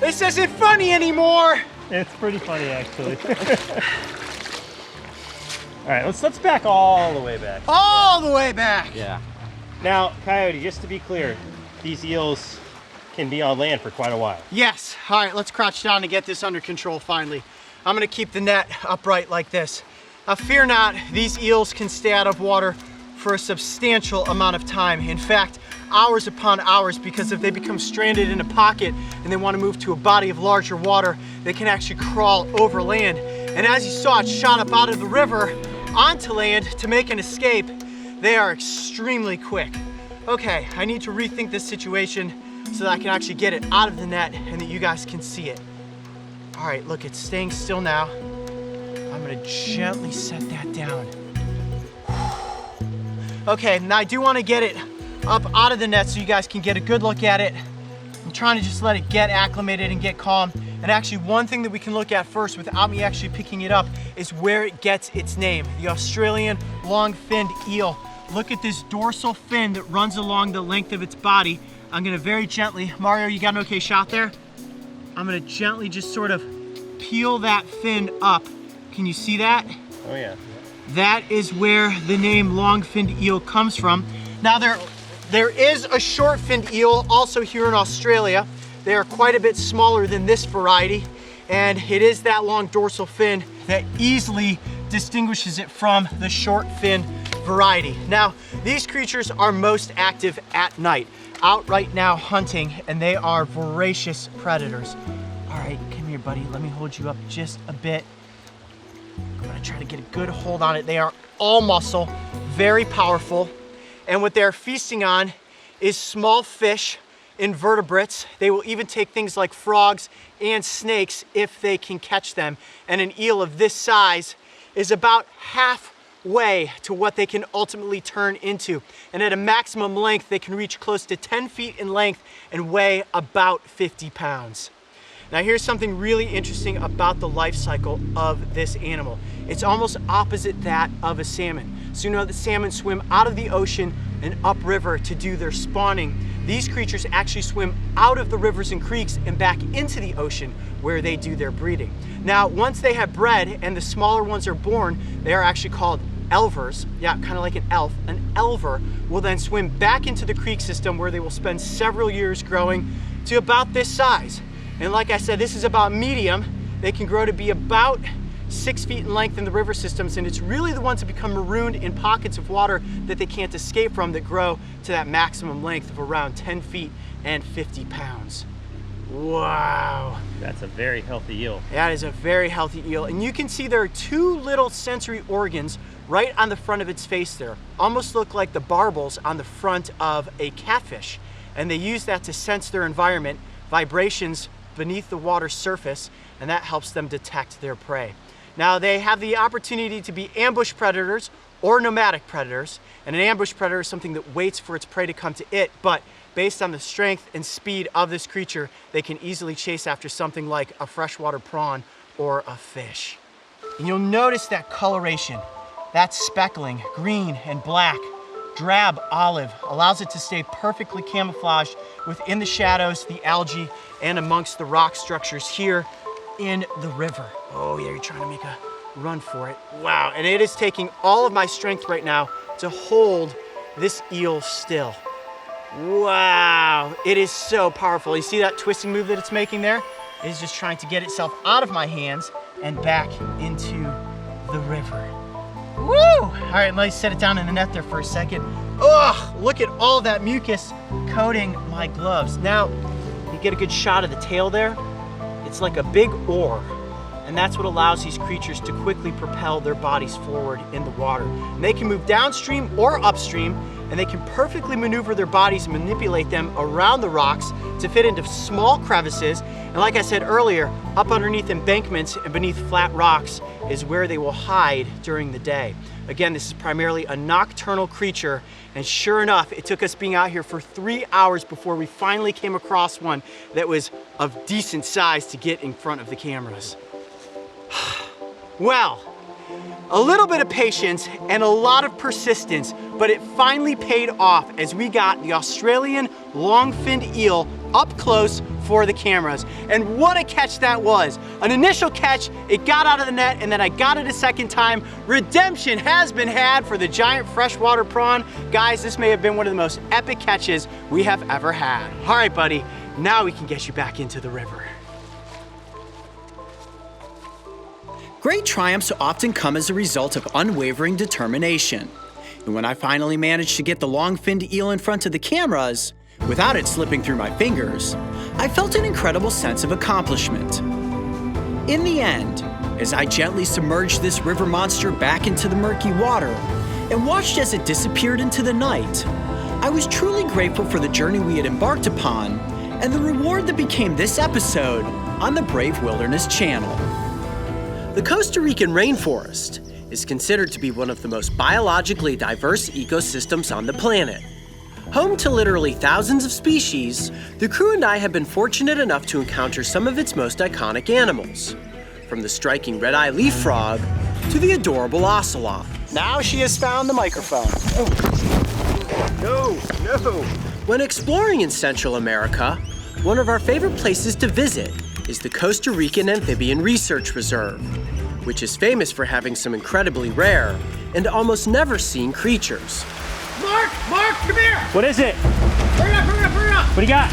S5: This isn't funny anymore.
S2: It's pretty funny, actually. All right, let's back all the way back.
S5: All the way back.
S2: Yeah. Now, Coyote, just to be clear, these eels can be on land for quite a while.
S5: Yes. All right, let's crouch down to get this under control finally. I'm going to keep the net upright like this. Now, fear not, these eels can stay out of water for a substantial amount of time. In fact, hours upon hours, because if they become stranded in a pocket and they want to move to a body of larger water, they can actually crawl over land. And as you saw, it shot up out of the river onto land to make an escape. They are extremely quick. Okay, I need to rethink this situation so that I can actually get it out of the net and that you guys can see it. All right, look, it's staying still now. I'm gonna gently set that down. Okay, now I do want to get it up out of the net so you guys can get a good look at it. I'm trying to just let it get acclimated and get calm. And actually, one thing that we can look at first without me actually picking it up is where it gets its name, the Australian long-finned eel. Look at this dorsal fin that runs along the length of its body. I'm gonna very gently, Mario, you got an okay shot there? I'm gonna gently just sort of peel that fin up. Can you see that?
S2: Oh yeah.
S5: That is where the name long-finned eel comes from. Now there is a short-finned eel also here in Australia. They are quite a bit smaller than this variety, and it is that long dorsal fin that easily distinguishes it from the short fin variety. Now, these creatures are most active at night, out right now hunting, and they are voracious predators. All right, come here, buddy. Let me hold you up just a bit. I'm gonna try to get a good hold on it. They are all muscle, very powerful, and what they're feasting on is small fish, invertebrates. They will even take things like frogs and snakes if they can catch them. And an eel of this size is about halfway to what they can ultimately turn into. And at a maximum length, they can reach close to 10 feet in length and weigh about 50 pounds. Now here's something really interesting about the life cycle of this animal. It's almost opposite that of a salmon. So you know that salmon swim out of the ocean and upriver to do their spawning. These creatures actually swim out of the rivers and creeks and back into the ocean where they do their breeding. Now, once they have bred and the smaller ones are born, they are actually called elvers. Yeah, kind of like an elf. An elver will then swim back into the creek system where they will spend several years growing to about this size. And like I said, this is about medium. They can grow to be about 6 feet in length in the river systems, and it's really the ones that become marooned in pockets of water that they can't escape from that grow to that maximum length of around 10 feet and 50 pounds. Wow.
S2: That's a very healthy eel.
S5: That is a very healthy eel. And you can see there are two little sensory organs right on the front of its face there. Almost look like the barbels on the front of a catfish. And they use that to sense their environment, vibrations beneath the water's surface, and that helps them detect their prey. Now they have the opportunity to be ambush predators or nomadic predators. And an ambush predator is something that waits for its prey to come to it, but based on the strength and speed of this creature, they can easily chase after something like a freshwater prawn or a fish. And you'll notice that coloration, that speckling, green and black, drab olive, allows it to stay perfectly camouflaged within the shadows, the algae, and amongst the rock structures here in the river. Oh yeah, you're trying to make a run for it. Wow, and it is taking all of my strength right now to hold this eel still. Wow, it is so powerful. You see that twisting move that it's making there? It is just trying to get itself out of my hands and back into the river. Woo! All right, let me set it down in the net there for a second. Oh, look at all that mucus coating my gloves. Now, you get a good shot of the tail there. It's like a big oar, and that's what allows these creatures to quickly propel their bodies forward in the water. And they can move downstream or upstream, and they can perfectly maneuver their bodies and manipulate them around the rocks to fit into small crevices. And like I said earlier, up underneath embankments and beneath flat rocks is where they will hide during the day. Again, this is primarily a nocturnal creature, and sure enough, it took us being out here for 3 hours before we finally came across one that was of decent size to get in front of the cameras. Well, a little bit of patience and a lot of persistence, but it finally paid off as we got the Australian long-finned eel up close for the cameras. And what a catch that was. An initial catch, it got out of the net, and then I got it a second time. Redemption has been had for the giant freshwater prawn. Guys, this may have been one of the most epic catches we have ever had. All right, buddy, now we can get you back into the river.
S3: Great triumphs often come as a result of unwavering determination. And when I finally managed to get the long-finned eel in front of the cameras, without it slipping through my fingers, I felt an incredible sense of accomplishment. In the end, as I gently submerged this river monster back into the murky water and watched as it disappeared into the night, I was truly grateful for the journey we had embarked upon and the reward that became this episode on the Brave Wilderness channel. The Costa Rican rainforest is considered to be one of the most biologically diverse ecosystems on the planet. Home to literally thousands of species, the crew and I have been fortunate enough to encounter some of its most iconic animals, from the striking red-eye leaf frog to the adorable ocelot.
S5: Now she has found the microphone.
S3: No. When exploring in Central America, one of our favorite places to visit is the Costa Rican Amphibian Research Reserve, which is famous for having some incredibly rare and almost never seen creatures.
S5: Mark, come here!
S2: What is it?
S5: Hurry up!
S2: What do you got?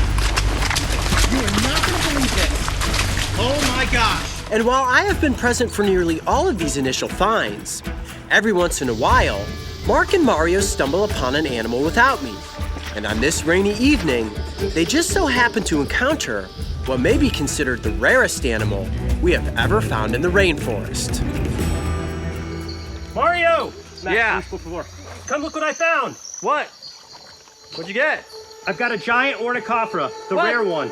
S5: You are not gonna believe this. Oh my gosh.
S3: And while I have been present for nearly all of these initial finds, every once in a while, Mark and Mario stumble upon an animal without me. And on this rainy evening, they just so happen to encounter what may be considered the rarest animal we have ever found in the rainforest.
S2: Mario!
S4: Yeah.
S2: Come look what I found.
S4: What? What'd you get?
S2: I've got a giant ornithoptera, the
S4: What?
S2: rare one,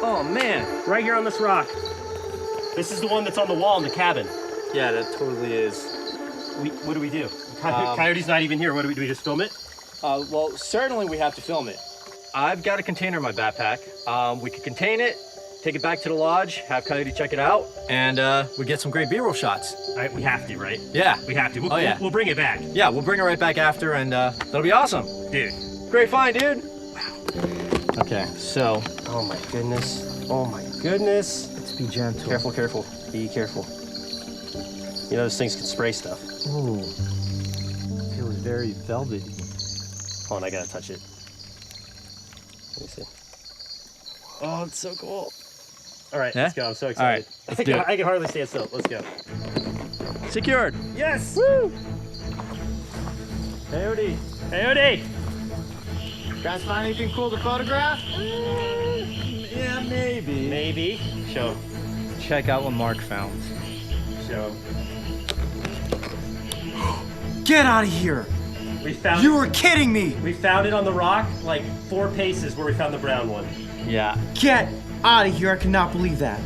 S4: Oh man.
S2: right here on this rock. This is the one that's on the wall in the cabin.
S4: Yeah, that totally is.
S2: What do we do? Coyote's not even here. What do we just film it?
S4: Well, certainly we have to film it. I've got a container in my backpack. We could contain it, take it back to the lodge, have Coyote check it out, and we get some great B-roll shots.
S2: All right, we have to, right?
S4: Yeah.
S2: We have to.
S4: Oh, yeah.
S2: We'll bring it back.
S4: Yeah, we'll bring it right back after, and that'll be awesome.
S2: Dude.
S4: Great find, dude.
S2: Okay, so. Oh my goodness. Oh my goodness.
S1: Let's be gentle.
S2: Careful, careful. Be careful. You know, those things can spray stuff.
S1: Ooh. Feels very velvety.
S2: Hold on, I gotta touch it. Let me see. Oh, it's so cool. All right,
S4: Yeah?
S2: let's go. I'm so excited.
S4: All right, let's do it.
S2: I can hardly stand still. Let's go.
S4: Secured.
S2: Yes! Woo! Coyote! Coyote!
S5: You guys find anything cool to photograph?
S4: Yeah, maybe.
S2: Maybe. Show.
S4: Check out what Mark found.
S2: Show.
S1: Get out of here!
S2: We found
S1: You were kidding me!
S2: We found it on the rock, like 4 paces where we found the brown one.
S4: Yeah.
S1: Get out of here! I cannot believe that.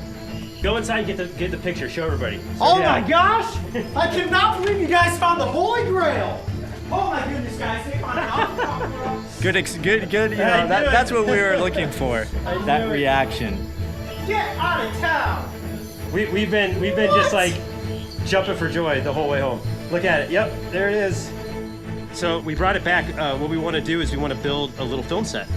S2: Go inside and get the picture. Show everybody.
S5: Oh my gosh! I cannot believe you guys found the Holy Grail! Oh my goodness, guys, they found it.
S4: Good. You know, that's what we were looking for. That reaction.
S5: Get out of town!
S2: We've been just like jumping for joy the whole way home. Look at it. Yep, there it is. So we brought it back. What we want to do is we want to build a little film set.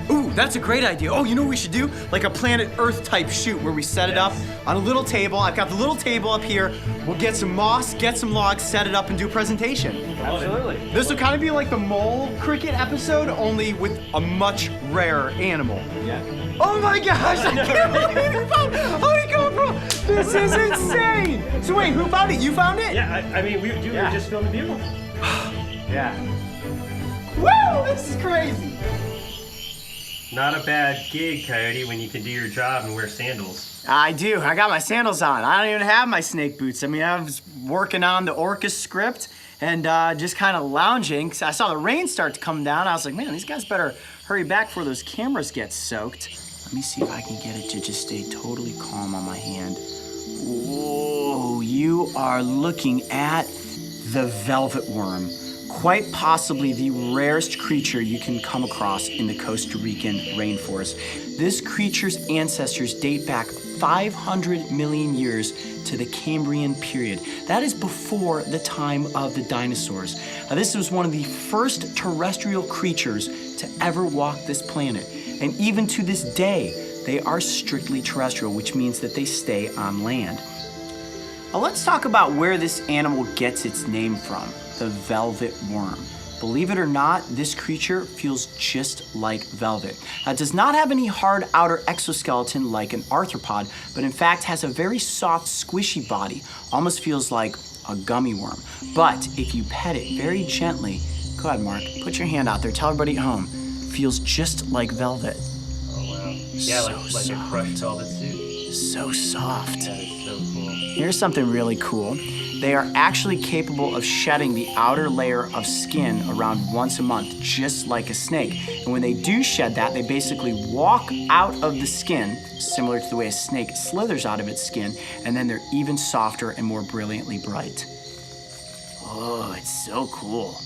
S1: Ooh, that's a great idea. Oh, you know what we should do? Like a planet Earth type shoot where we set it up on a little table. I've got the little table up here. We'll get some moss, get some logs, set it up, and do a presentation.
S2: Absolutely.
S1: This will kind of be like the mole cricket episode, only with a much rarer animal.
S2: Yeah.
S1: Oh my gosh, I can't believe you found honeycomb. This is insane. So wait, who found it? You found it?
S2: Yeah, I mean, we were just filming beautiful.
S1: Yeah. Woo, this is crazy.
S2: Not a bad gig, Coyote, when you can do your job and wear sandals.
S1: I do. I got my sandals on. I don't even have my snake boots. I mean, I was working on the Orca script and just kind of lounging. I saw the rain start to come down. I was like, man, these guys better hurry back before those cameras get soaked. Let me see if I can get it to just stay totally calm on my hand. Whoa, you are looking at the velvet worm. Quite possibly the rarest creature you can come across in the Costa Rican rainforest. This creature's ancestors date back 500 million years to the Cambrian period. That is before the time of the dinosaurs. This was one of the first terrestrial creatures to ever walk this planet. And even to this day, they are strictly terrestrial, which means that they stay on land. Now let's talk about where this animal gets its name from, the velvet worm. Believe it or not, this creature feels just like velvet. It does not have any hard outer exoskeleton like an arthropod, but in fact has a very soft, squishy body, almost feels like a gummy worm. But if you pet it very gently, go ahead, Mark, put your hand out there, tell everybody at home, feels just like velvet.
S2: Oh, wow. Yeah, like a crushed velvet suit.
S1: So soft.
S2: That is so cool.
S1: Here's something really cool. They are actually capable of shedding the outer layer of skin around once a month, just like a snake. And when they do shed that, they basically walk out of the skin, similar to the way a snake slithers out of its skin, and then they're even softer and more brilliantly bright. Oh, it's so cool.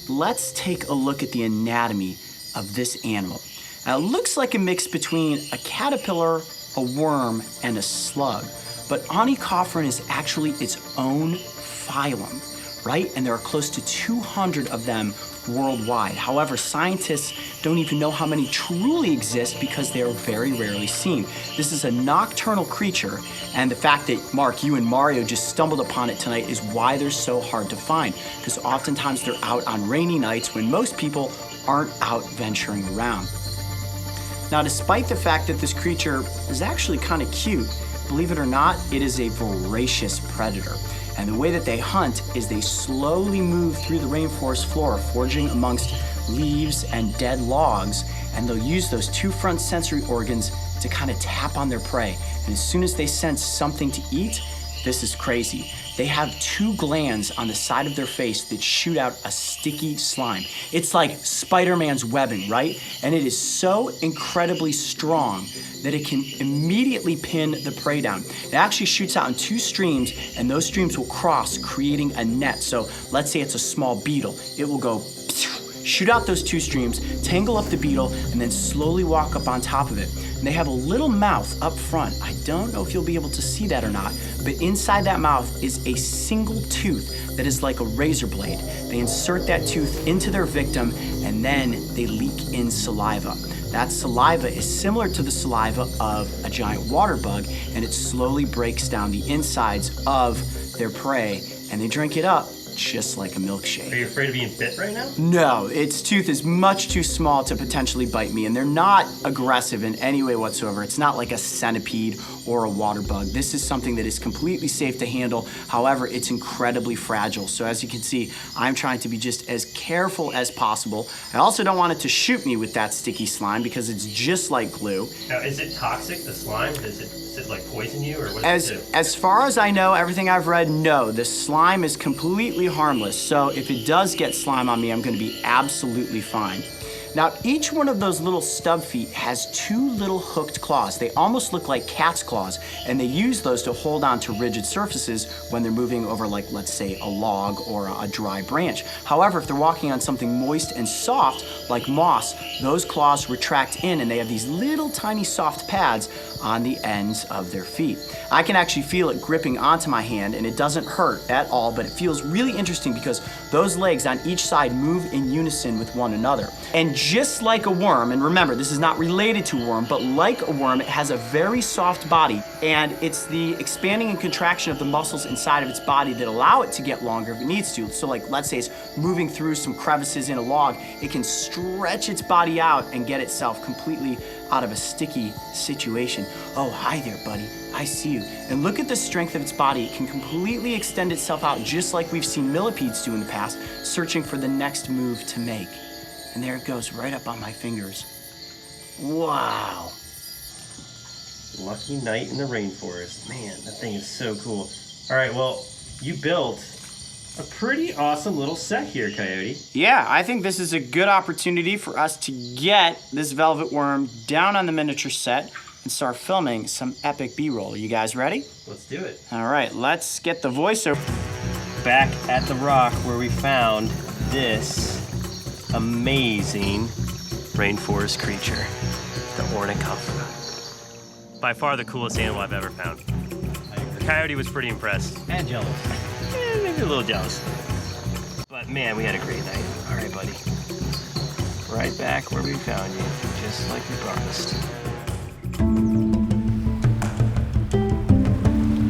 S1: Let's take a look at the anatomy of this animal. Now, it looks like a mix between a caterpillar, a worm, and a slug. But Onychophoran is actually its own phylum, right? And there are close to 200 of them worldwide. However, scientists don't even know how many truly exist because they are very rarely seen. This is a nocturnal creature, and the fact that, Mark, you and Mario just stumbled upon it tonight is why they're so hard to find, because oftentimes they're out on rainy nights when most people aren't out venturing around. Now, despite the fact that this creature is actually kind of cute, believe it or not, it is a voracious predator. And the way that they hunt is they slowly move through the rainforest floor, foraging amongst leaves and dead logs, and they'll use those two front sensory organs to kind of tap on their prey. And as soon as they sense something to eat, this is crazy. They have two glands on the side of their face that shoot out a sticky slime. It's like Spider-Man's webbing, right? And it is so incredibly strong that it can immediately pin the prey down. It actually shoots out in two streams, and those streams will cross, creating a net. So let's say it's a small beetle. It will go shoot out those two streams, tangle up the beetle, and then slowly walk up on top of it. And they have a little mouth up front. I don't know if you'll be able to see that or not, but inside that mouth is a single tooth that is like a razor blade. They insert that tooth into their victim, and then they leak in saliva. That saliva is similar to the saliva of a giant water bug, and it slowly breaks down the insides of their prey, and they drink it up just like a milkshake.
S2: Are you afraid of being bit right now?
S1: No, its tooth is much too small to potentially bite me, and they're not aggressive in any way whatsoever. It's not like a centipede or a water bug. This is something that is completely safe to handle. However, it's incredibly fragile. So as you can see, I'm trying to be just as careful as possible. I also don't want it to shoot me with that sticky slime because it's just like glue.
S2: Now, is it toxic, the slime? Does it like poison you, or what does it do?
S1: As far as I know, everything I've read, no. The slime is completely harmless. So if it does get slime on me, I'm gonna be absolutely fine. Now, each one of those little stub feet has two little hooked claws. They almost look like cat's claws, and they use those to hold on to rigid surfaces when they're moving over, like, let's say, a log or a dry branch. However, if they're walking on something moist and soft, like moss, those claws retract in, and they have these little tiny soft pads on the ends of their feet. I can actually feel it gripping onto my hand, and it doesn't hurt at all, but it feels really interesting because those legs on each side move in unison with one another. And just like a worm, and remember, this is not related to a worm, but like a worm, it has a very soft body, and it's the expanding and contraction of the muscles inside of its body that allow it to get longer if it needs to. So like, let's say it's moving through some crevices in a log, it can stretch its body out and get itself completely out of a sticky situation. Oh, hi there, buddy. I see you. And look at the strength of its body. It can completely extend itself out just like we've seen millipedes do in the past, searching for the next move to make. And there it goes, right up on my fingers. Wow.
S2: Lucky night in the rainforest. Man, that thing is so cool. All right, well, you built a pretty awesome little set here, Coyote.
S1: Yeah, I think this is a good opportunity for us to get this velvet worm down on the miniature set and start filming some epic B-roll. Are you guys ready?
S2: Let's do it.
S1: All right, let's get the voiceover.
S2: Back at the rock where we found this amazing rainforest creature, the ornithoptera. By far the coolest animal I've ever found. Coyote was pretty impressed.
S7: And jealous.
S2: Maybe a little jealous. But man, we had a great night. All right, buddy. Right back where we found you, just like we promised.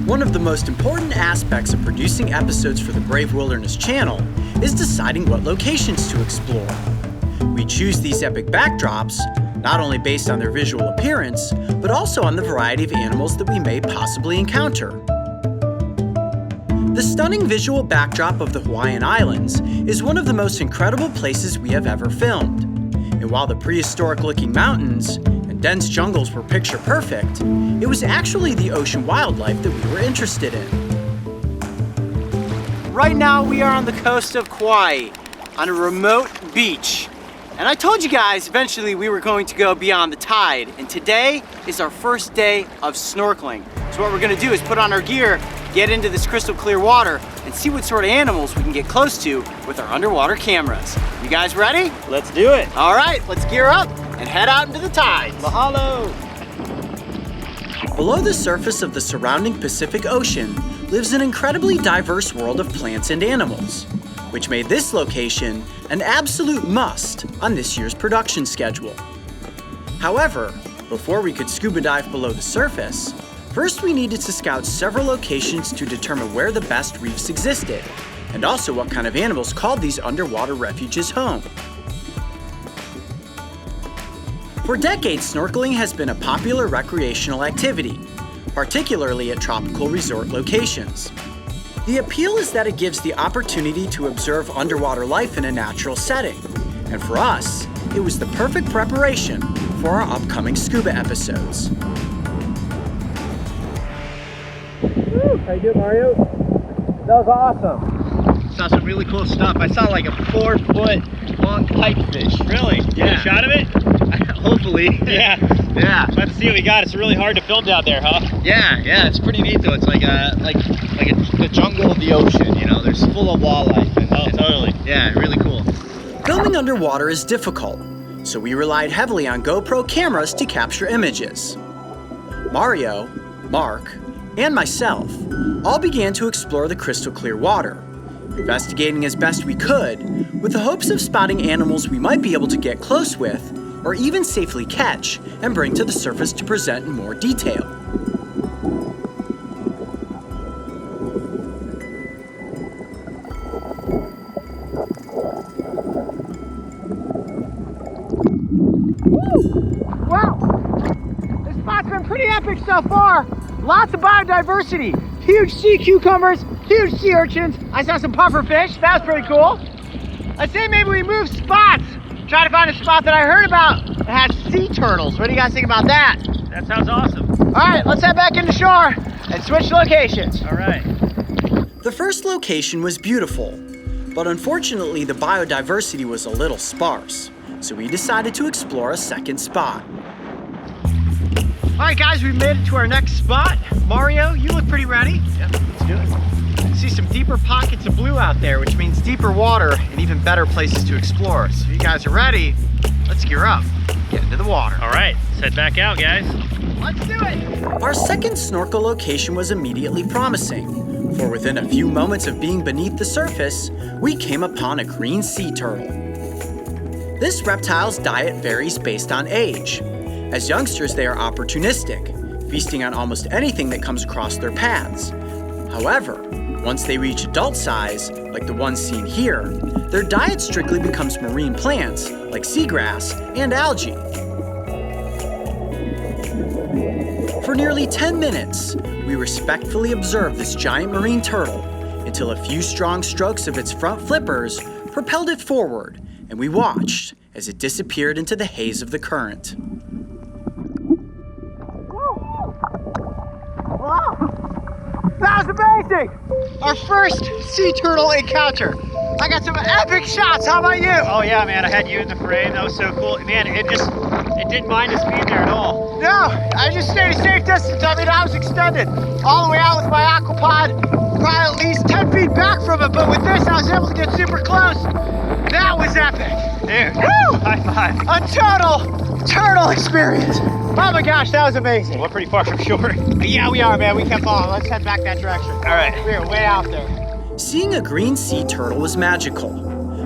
S3: One of the most important aspects of producing episodes for the Brave Wilderness channel is deciding what locations to explore. We choose these epic backdrops not only based on their visual appearance, but also on the variety of animals that we may possibly encounter. The stunning visual backdrop of the Hawaiian Islands is one of the most incredible places we have ever filmed. And while the prehistoric-looking mountains and dense jungles were picture perfect, it was actually the ocean wildlife that we were interested in.
S1: Right now we are on the coast of Kauai, on a remote beach. And I told you guys eventually we were going to go beyond the tide, and today is our first day of snorkeling. So what we're gonna do is put on our gear, get into this crystal clear water, and see what sort of animals we can get close to with our underwater cameras. You guys ready?
S2: Let's do it.
S1: All right, let's gear up and head out into the tides.
S2: Mahalo.
S3: Below the surface of the surrounding Pacific Ocean lives an incredibly diverse world of plants and animals, which made this location an absolute must on this year's production schedule. However, before we could scuba dive below the surface, first we needed to scout several locations to determine where the best reefs existed, and also what kind of animals called these underwater refuges home. For decades, snorkeling has been a popular recreational activity, particularly at tropical resort locations. The appeal is that it gives the opportunity to observe underwater life in a natural setting, and for us, it was the perfect preparation for our upcoming scuba episodes.
S5: How you doing, Mario? That was awesome. Saw some really cool stuff. I saw like a 4-foot long pipefish.
S2: Really?
S5: Yeah.
S2: You got a shot of it?
S5: Hopefully.
S2: Yeah.
S5: Yeah.
S2: Let's see what we got. It's really hard to film down there, huh?
S5: Yeah, it's pretty neat though. It's like the jungle of the ocean, you know. There's full of wildlife. And
S2: Oh, totally.
S5: Yeah, really cool.
S3: Filming underwater is difficult, so we relied heavily on GoPro cameras to capture images. Mario, Mark, and myself all began to explore the crystal clear water, investigating as best we could with the hopes of spotting animals we might be able to get close with or even safely catch and bring to the surface to present in more detail.
S5: Wow, this spot's been pretty epic so far. Lots of biodiversity. Huge sea cucumbers, huge sea urchins. I saw some pufferfish, that was pretty cool. I'd say maybe we move spots. Try to find a spot that I heard about that has sea turtles. What do you guys think about that?
S2: That sounds awesome.
S5: All right, let's head back into shore and switch locations.
S2: All right.
S3: The first location was beautiful, but unfortunately the biodiversity was a little sparse, so we decided to explore a second spot.
S5: All right, guys, we've made it to our next spot. Mario, you look pretty ready.
S2: Yep, let's do it.
S5: I see some deeper pockets of blue out there, which means deeper water and even better places to explore. So if you guys are ready, let's gear up, get into the water.
S2: All right, let's head back out, guys.
S5: Let's do it.
S3: Our second snorkel location was immediately promising, for within a few moments of being beneath the surface, we came upon a green sea turtle. This reptile's diet varies based on age. As youngsters, they are opportunistic, feasting on almost anything that comes across their paths. However, once they reach adult size, like the ones seen here, their diet strictly becomes marine plants like seagrass and algae. For nearly 10 minutes, we respectfully observed this giant marine turtle until a few strong strokes of its front flippers propelled it forward, and we watched as it disappeared into the haze of the current.
S5: Wow, that was amazing. Our first sea turtle encounter. I got some epic shots. How about you?
S2: Oh yeah, man, I had you in the frame. That was so cool. Man, it didn't mind us being there at all.
S5: No, I just stayed a safe distance. I mean, I was extended all the way out with my aquapod, probably at least 10 feet back from it. But with this, I was able to get super close. That was epic.
S2: Dude,
S5: woo!
S2: high five.
S5: A total turtle experience. Oh my gosh, that was amazing.
S2: We're pretty far from shore.
S5: Yeah, we are, man. We kept on. Let's head back that direction.
S2: All right.
S5: We are way out there.
S3: Seeing a green sea turtle was magical,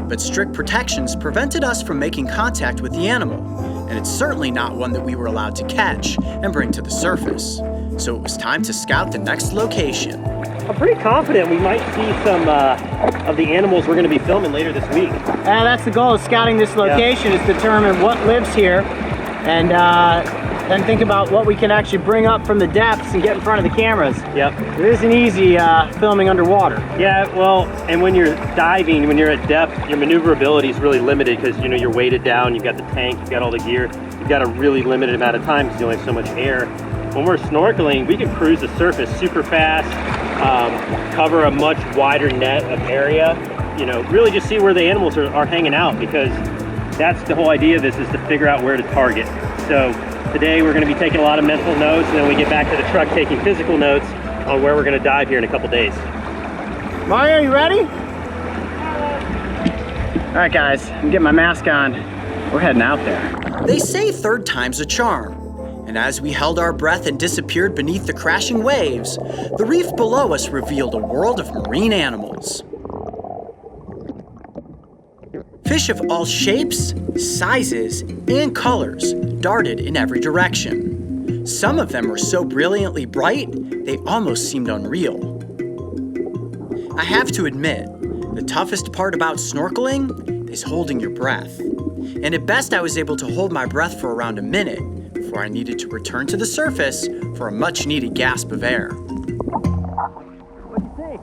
S3: but strict protections prevented us from making contact with the animal, and it's certainly not one that we were allowed to catch and bring to the surface. So it was time to scout the next location.
S2: I'm pretty confident we might see some of the animals we're going to be filming later this week.
S5: That's the goal of scouting this location, is determine what lives here, and then think about what we can actually bring up from the depths and get in front of the cameras.
S2: Yep.
S5: It isn't easy filming underwater.
S2: Yeah, well, and when you're diving, when you're at depth, your maneuverability is really limited because, you know, you're weighted down, you've got the tank, you've got all the gear, you've got a really limited amount of time because you only have so much air. When we're snorkeling, we can cruise the surface super fast, cover a much wider net of area, you know, really just see where the animals are hanging out, because that's the whole idea of this, is to figure out where to target. So today we're going to be taking a lot of mental notes, and then we get back to the truck taking physical notes on where we're going to dive here in a couple days.
S5: Mario, you ready? All right, guys, I'm getting my mask on. We're heading out there.
S3: They say third time's a charm, and as we held our breath and disappeared beneath the crashing waves, the reef below us revealed a world of marine animals. Fish of all shapes, sizes, and colors darted in every direction. Some of them were so brilliantly bright, they almost seemed unreal. I have to admit, the toughest part about snorkeling is holding your breath. And at best, I was able to hold my breath for around a minute before I needed to return to the surface for a much-needed gasp of air.
S5: What do you think?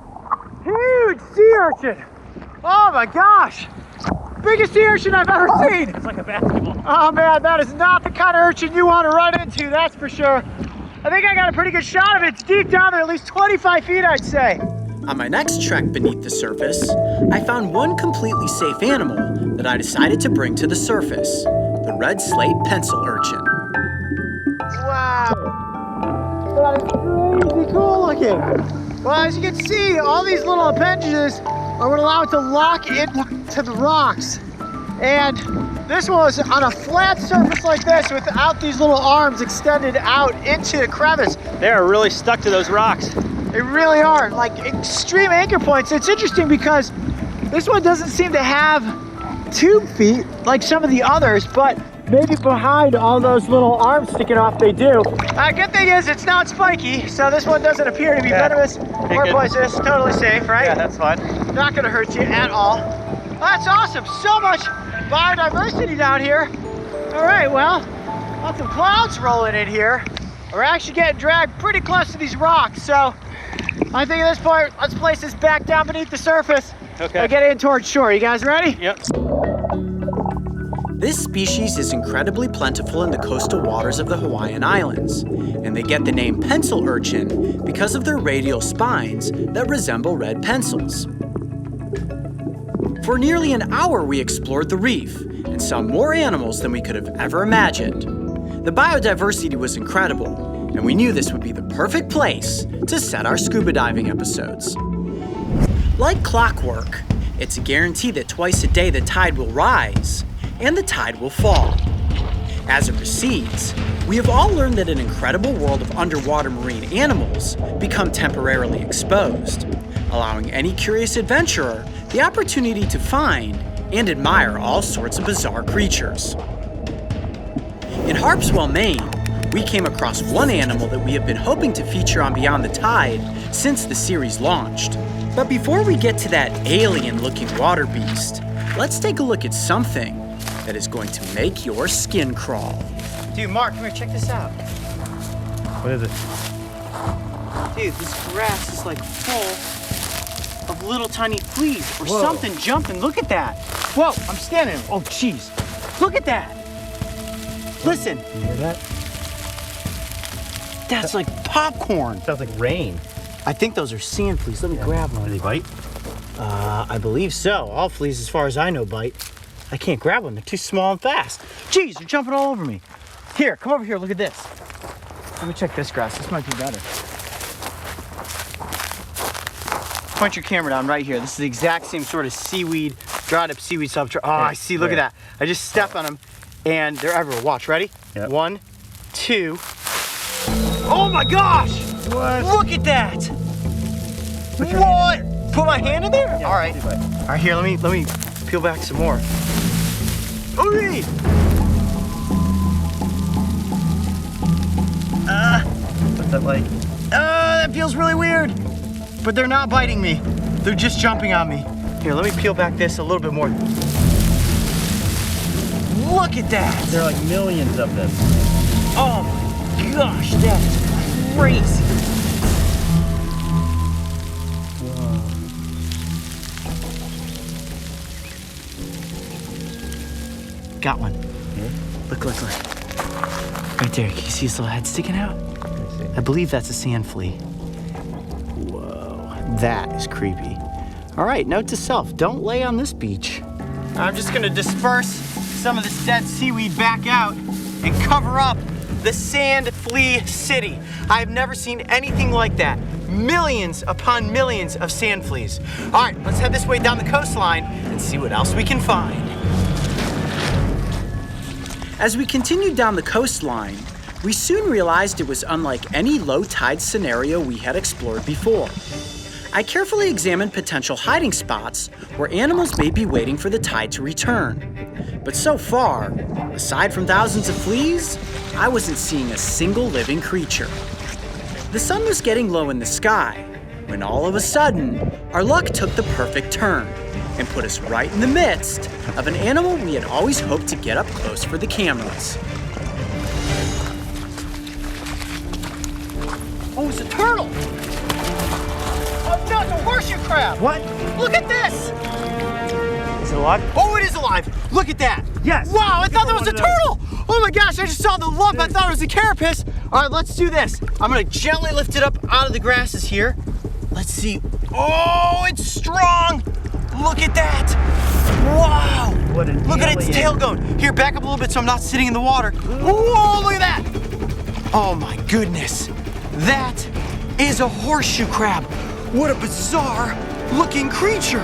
S5: Huge sea urchin! Oh my gosh! Biggest sea urchin I've ever seen!
S2: It's like a basketball.
S5: Oh man, that is not the kind of urchin you want to run into, that's for sure. I think I got a pretty good shot of it. It's deep down there, at least 25 feet, I'd say.
S3: On my next trek beneath the surface, I found one completely safe animal that I decided to bring to the surface, the red slate pencil urchin.
S5: Wow, that is crazy cool looking. Well, as you can see, all these little appendages are what allow it to lock into the rocks. And this one was on a flat surface like this without these little arms extended out into the crevice.
S2: They're really stuck to those rocks.
S5: They really are, like extreme anchor points. It's interesting because this one doesn't seem to have tube feet like some of the others, but maybe behind all those little arms sticking off, they do. Good thing is it's not spiky, so this one doesn't appear to be venomous or poisonous. Totally safe, right?
S2: Yeah, that's fine.
S5: Not gonna hurt you at all. That's awesome, so much biodiversity down here. All right, well, lots of clouds rolling in here. We're actually getting dragged pretty close to these rocks, so I think at this point, let's place this back down beneath the surface and get in towards shore. You guys ready?
S2: Yep.
S3: This species is incredibly plentiful in the coastal waters of the Hawaiian Islands, and they get the name pencil urchin because of their radial spines that resemble red pencils. For nearly an hour, we explored the reef and saw more animals than we could have ever imagined. The biodiversity was incredible, and we knew this would be the perfect place to set our scuba diving episodes. Like clockwork, it's a guarantee that twice a day the tide will rise and the tide will fall. As it recedes, we have all learned that an incredible world of underwater marine animals become temporarily exposed, allowing any curious adventurer the opportunity to find and admire all sorts of bizarre creatures. In Harpswell, Maine, we came across one animal that we have been hoping to feature on Beyond the Tide since the series launched. But before we get to that alien-looking water beast, let's take a look at something that is going to make your skin crawl.
S5: Dude, Mark, come here, check this out.
S2: What is it?
S5: Dude, this grass is like full of little tiny fleas or something jumping. Look at that. Whoa, I'm standing. Oh, jeez. Look at that. Listen.
S2: You hear that?
S5: That's like popcorn.
S2: Sounds like rain.
S5: I think those are sand fleas. Let me grab one.
S2: Do they bite?
S5: I believe so. All fleas, as far as I know, bite. I can't grab one. They're too small and fast. Jeez, they're jumping all over me. Here, come over here. Look at this. Let me check this grass. This might be better. Point your camera down right here. This is the exact same sort of seaweed, dried up seaweed substrate. Oh, I see. Look at that. I just stepped on them, and they're everywhere. Watch. Ready?
S2: Yep.
S5: 1, 2. Oh my gosh!
S2: What?
S5: Look at that! What? Put my hand in there?
S2: Yeah,
S5: all right. All right, here, let me peel back some more. Okay.
S2: What's that like?
S5: That feels really weird. But they're not biting me. They're just jumping on me. Here, let me peel back this a little bit more. Look at that!
S2: There are like millions of them.
S5: Oh my gosh, that is crazy. Got one.
S2: Yeah.
S5: Look. Right there, can you see his little head sticking out? I believe that's a sand flea. Whoa, that is creepy. All right, note to self, don't lay on this beach. I'm just gonna disperse some of this dead seaweed back out and cover up the sand flea city. I've never seen anything like that. Millions upon millions of sand fleas. All right, let's head this way down the coastline and see what else we can find.
S3: As we continued down the coastline, we soon realized it was unlike any low tide scenario we had explored before. I carefully examined potential hiding spots where animals may be waiting for the tide to return. But so far, aside from thousands of fleas, I wasn't seeing a single living creature. The sun was getting low in the sky when all of a sudden, our luck took the perfect turn and put us right in the midst of an animal we had always hoped to get up close for the cameras.
S5: Oh, it's a turtle! Oh, no, it's a horseshoe crab!
S2: What?
S5: Look at this!
S2: Is it alive?
S5: Oh, it is alive! Look at that!
S2: Yes!
S5: Wow, I thought that was a
S2: Look at
S5: turtle! Oh my gosh, I just saw the lump. I thought it was a carapace. All right, let's do this. I'm gonna gently lift it up out of the grasses here. Let's see. Oh, it's strong! Look at that! Wow!
S2: What an
S5: Look at its
S2: alien.
S5: tail going. Here, back up a little bit so I'm not sitting in the water. Whoa, look at that! Oh my goodness. That is a horseshoe crab. What a bizarre looking creature.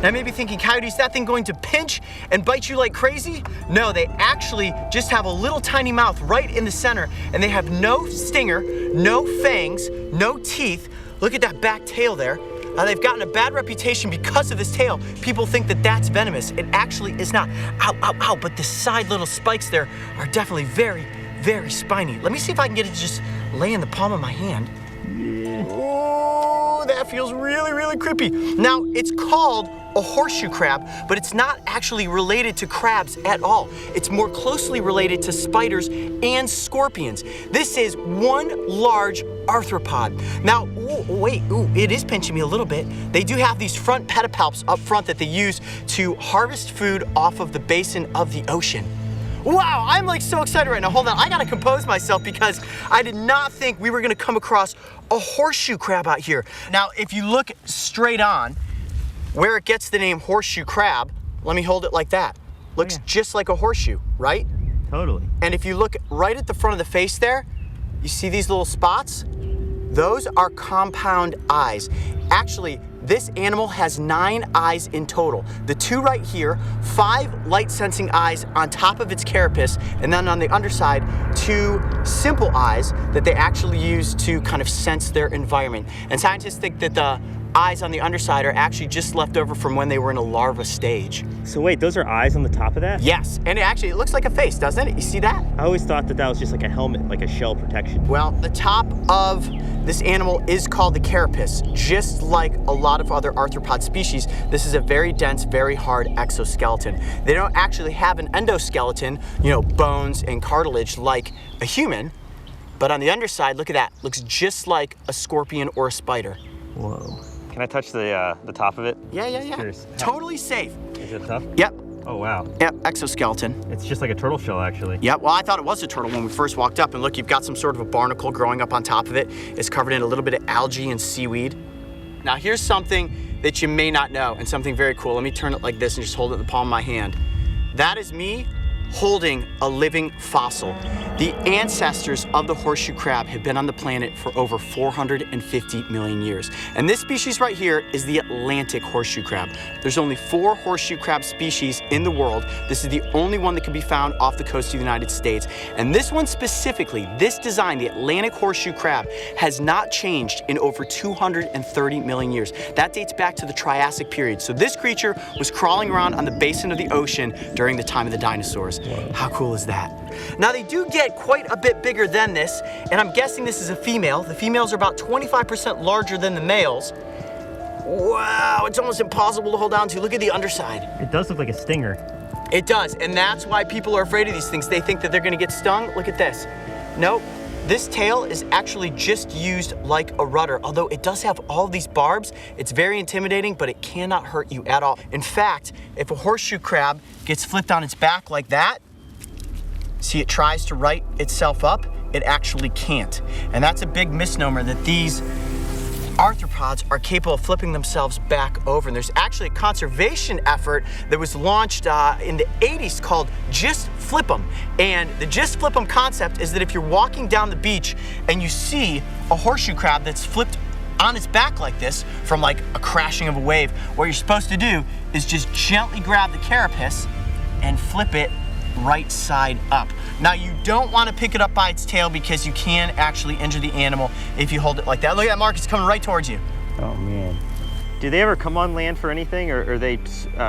S5: Now, I may be thinking, Coyote, is that thing going to pinch and bite you like crazy? No, they actually just have a little tiny mouth right in the center, and they have no stinger, no fangs, no teeth. Look at that back tail there. They've gotten a bad reputation because of this tail. People think that that's venomous. It actually is not. Ow, ow, ow, but the side little spikes there are definitely very, very spiny. Let me see if I can get it to just lay in the palm of my hand. Oh, that feels really, really creepy. Now, it's called a horseshoe crab, but it's not actually related to crabs at all. It's more closely related to spiders and scorpions. This is one large arthropod. Now, it is pinching me a little bit. They do have these front pedipalps up front that they use to harvest food off of the basin of the ocean. Wow, I'm like so excited right now. Hold on, I gotta compose myself because I did not think we were gonna come across a horseshoe crab out here. Now, if you look straight on, where it gets the name horseshoe crab, let me hold it like that. Looks just like a horseshoe, right?
S2: Totally.
S5: And if you look right at the front of the face there, you see these little spots? Those are compound eyes. Actually, this animal has 9 eyes in total. The 2 right here, 5 light-sensing eyes on top of its carapace, and then on the underside, 2 simple eyes that they actually use to kind of sense their environment. And scientists think that the eyes on the underside are actually just left over from when they were in a larva stage.
S2: So wait, those are eyes on the top of that?
S5: Yes, and it looks like a face, doesn't it? You see that?
S2: I always thought that that was just like a helmet, like a shell protection.
S5: Well, the top of this animal is called the carapace. Just like a lot of other arthropod species, this is a very dense, very hard exoskeleton. They don't actually have an endoskeleton, bones and cartilage like a human, but on the underside, look at that. Looks just like a scorpion or a spider.
S2: Whoa. Can I touch the top of it?
S5: Yeah.
S2: Curious.
S5: Totally safe.
S2: Is it tough?
S5: Yep.
S2: Oh, wow.
S5: Yep, exoskeleton.
S2: It's just like a turtle shell, actually.
S5: Yep, well, I thought it was a turtle when we first walked up. And look, you've got some sort of a barnacle growing up on top of it. It's covered in a little bit of algae and seaweed. Now, here's something that you may not know, and something very cool. Let me turn it like this and just hold it in the palm of my hand. That is me holding a living fossil. The ancestors of the horseshoe crab have been on the planet for over 450 million years. And this species right here is the Atlantic horseshoe crab. There's only 4 horseshoe crab species in the world. This is the only one that can be found off the coast of the United States. And this one specifically, this design, the Atlantic horseshoe crab, has not changed in over 230 million years. That dates back to the Triassic period. So this creature was crawling around on the basin of the ocean during the time of the dinosaurs. Wow. How cool is that? Now, they do get quite a bit bigger than this, and I'm guessing this is a female. The females are about 25% larger than the males. Wow, it's almost impossible to hold on to. Look at the underside.
S2: It does look like a stinger.
S5: It does, and that's why people are afraid of these things. They think that they're gonna get stung. Look at this. Nope. This tail is actually just used like a rudder. Although it does have all these barbs, it's very intimidating, but it cannot hurt you at all. In fact, if a horseshoe crab gets flipped on its back like that, see, it tries to right itself up, it actually can't. And that's a big misnomer, that these arthropods are capable of flipping themselves back over. And there's actually a conservation effort that was launched in the 80s called Just Flip 'em. And the Just Flip 'em concept is that if you're walking down the beach and you see a horseshoe crab that's flipped on its back like this from like a crashing of a wave, what you're supposed to do is just gently grab the carapace and flip it right side up. Now, you don't want to pick it up by its tail because you can actually injure the animal if you hold it like that. Look at that, Mark, it's coming right towards you.
S2: Oh, man. Do they ever come on land for anything, or are they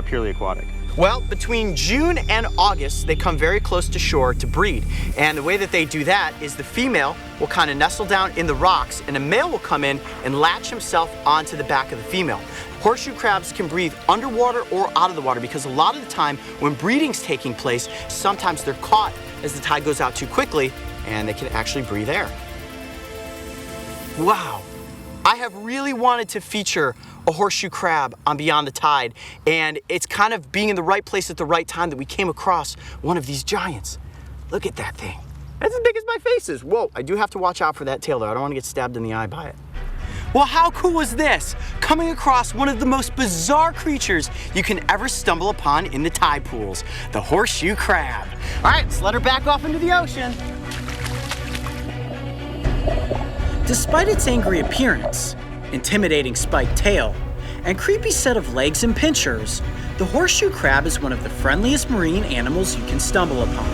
S2: purely aquatic?
S5: Well, between June and August, they come very close to shore to breed. And the way that they do that is the female will kind of nestle down in the rocks, and a male will come in and latch himself onto the back of the female. Horseshoe crabs can breathe underwater or out of the water because a lot of the time when breeding's taking place, sometimes they're caught as the tide goes out too quickly, and they can actually breathe air. Wow. I have really wanted to feature a horseshoe crab on Beyond the Tide, and it's kind of being in the right place at the right time that we came across one of these giants. Look at that thing. That's as big as my face is. Whoa, I do have to watch out for that tail though. I don't want to get stabbed in the eye by it. Well, how cool was this? Coming across one of the most bizarre creatures you can ever stumble upon in the tide pools, the horseshoe crab. All right, let's let her back off into the ocean.
S3: Despite its angry appearance, intimidating spiked tail,
S1: and creepy set of legs and pinchers, the horseshoe crab is one of the friendliest marine animals you can stumble upon.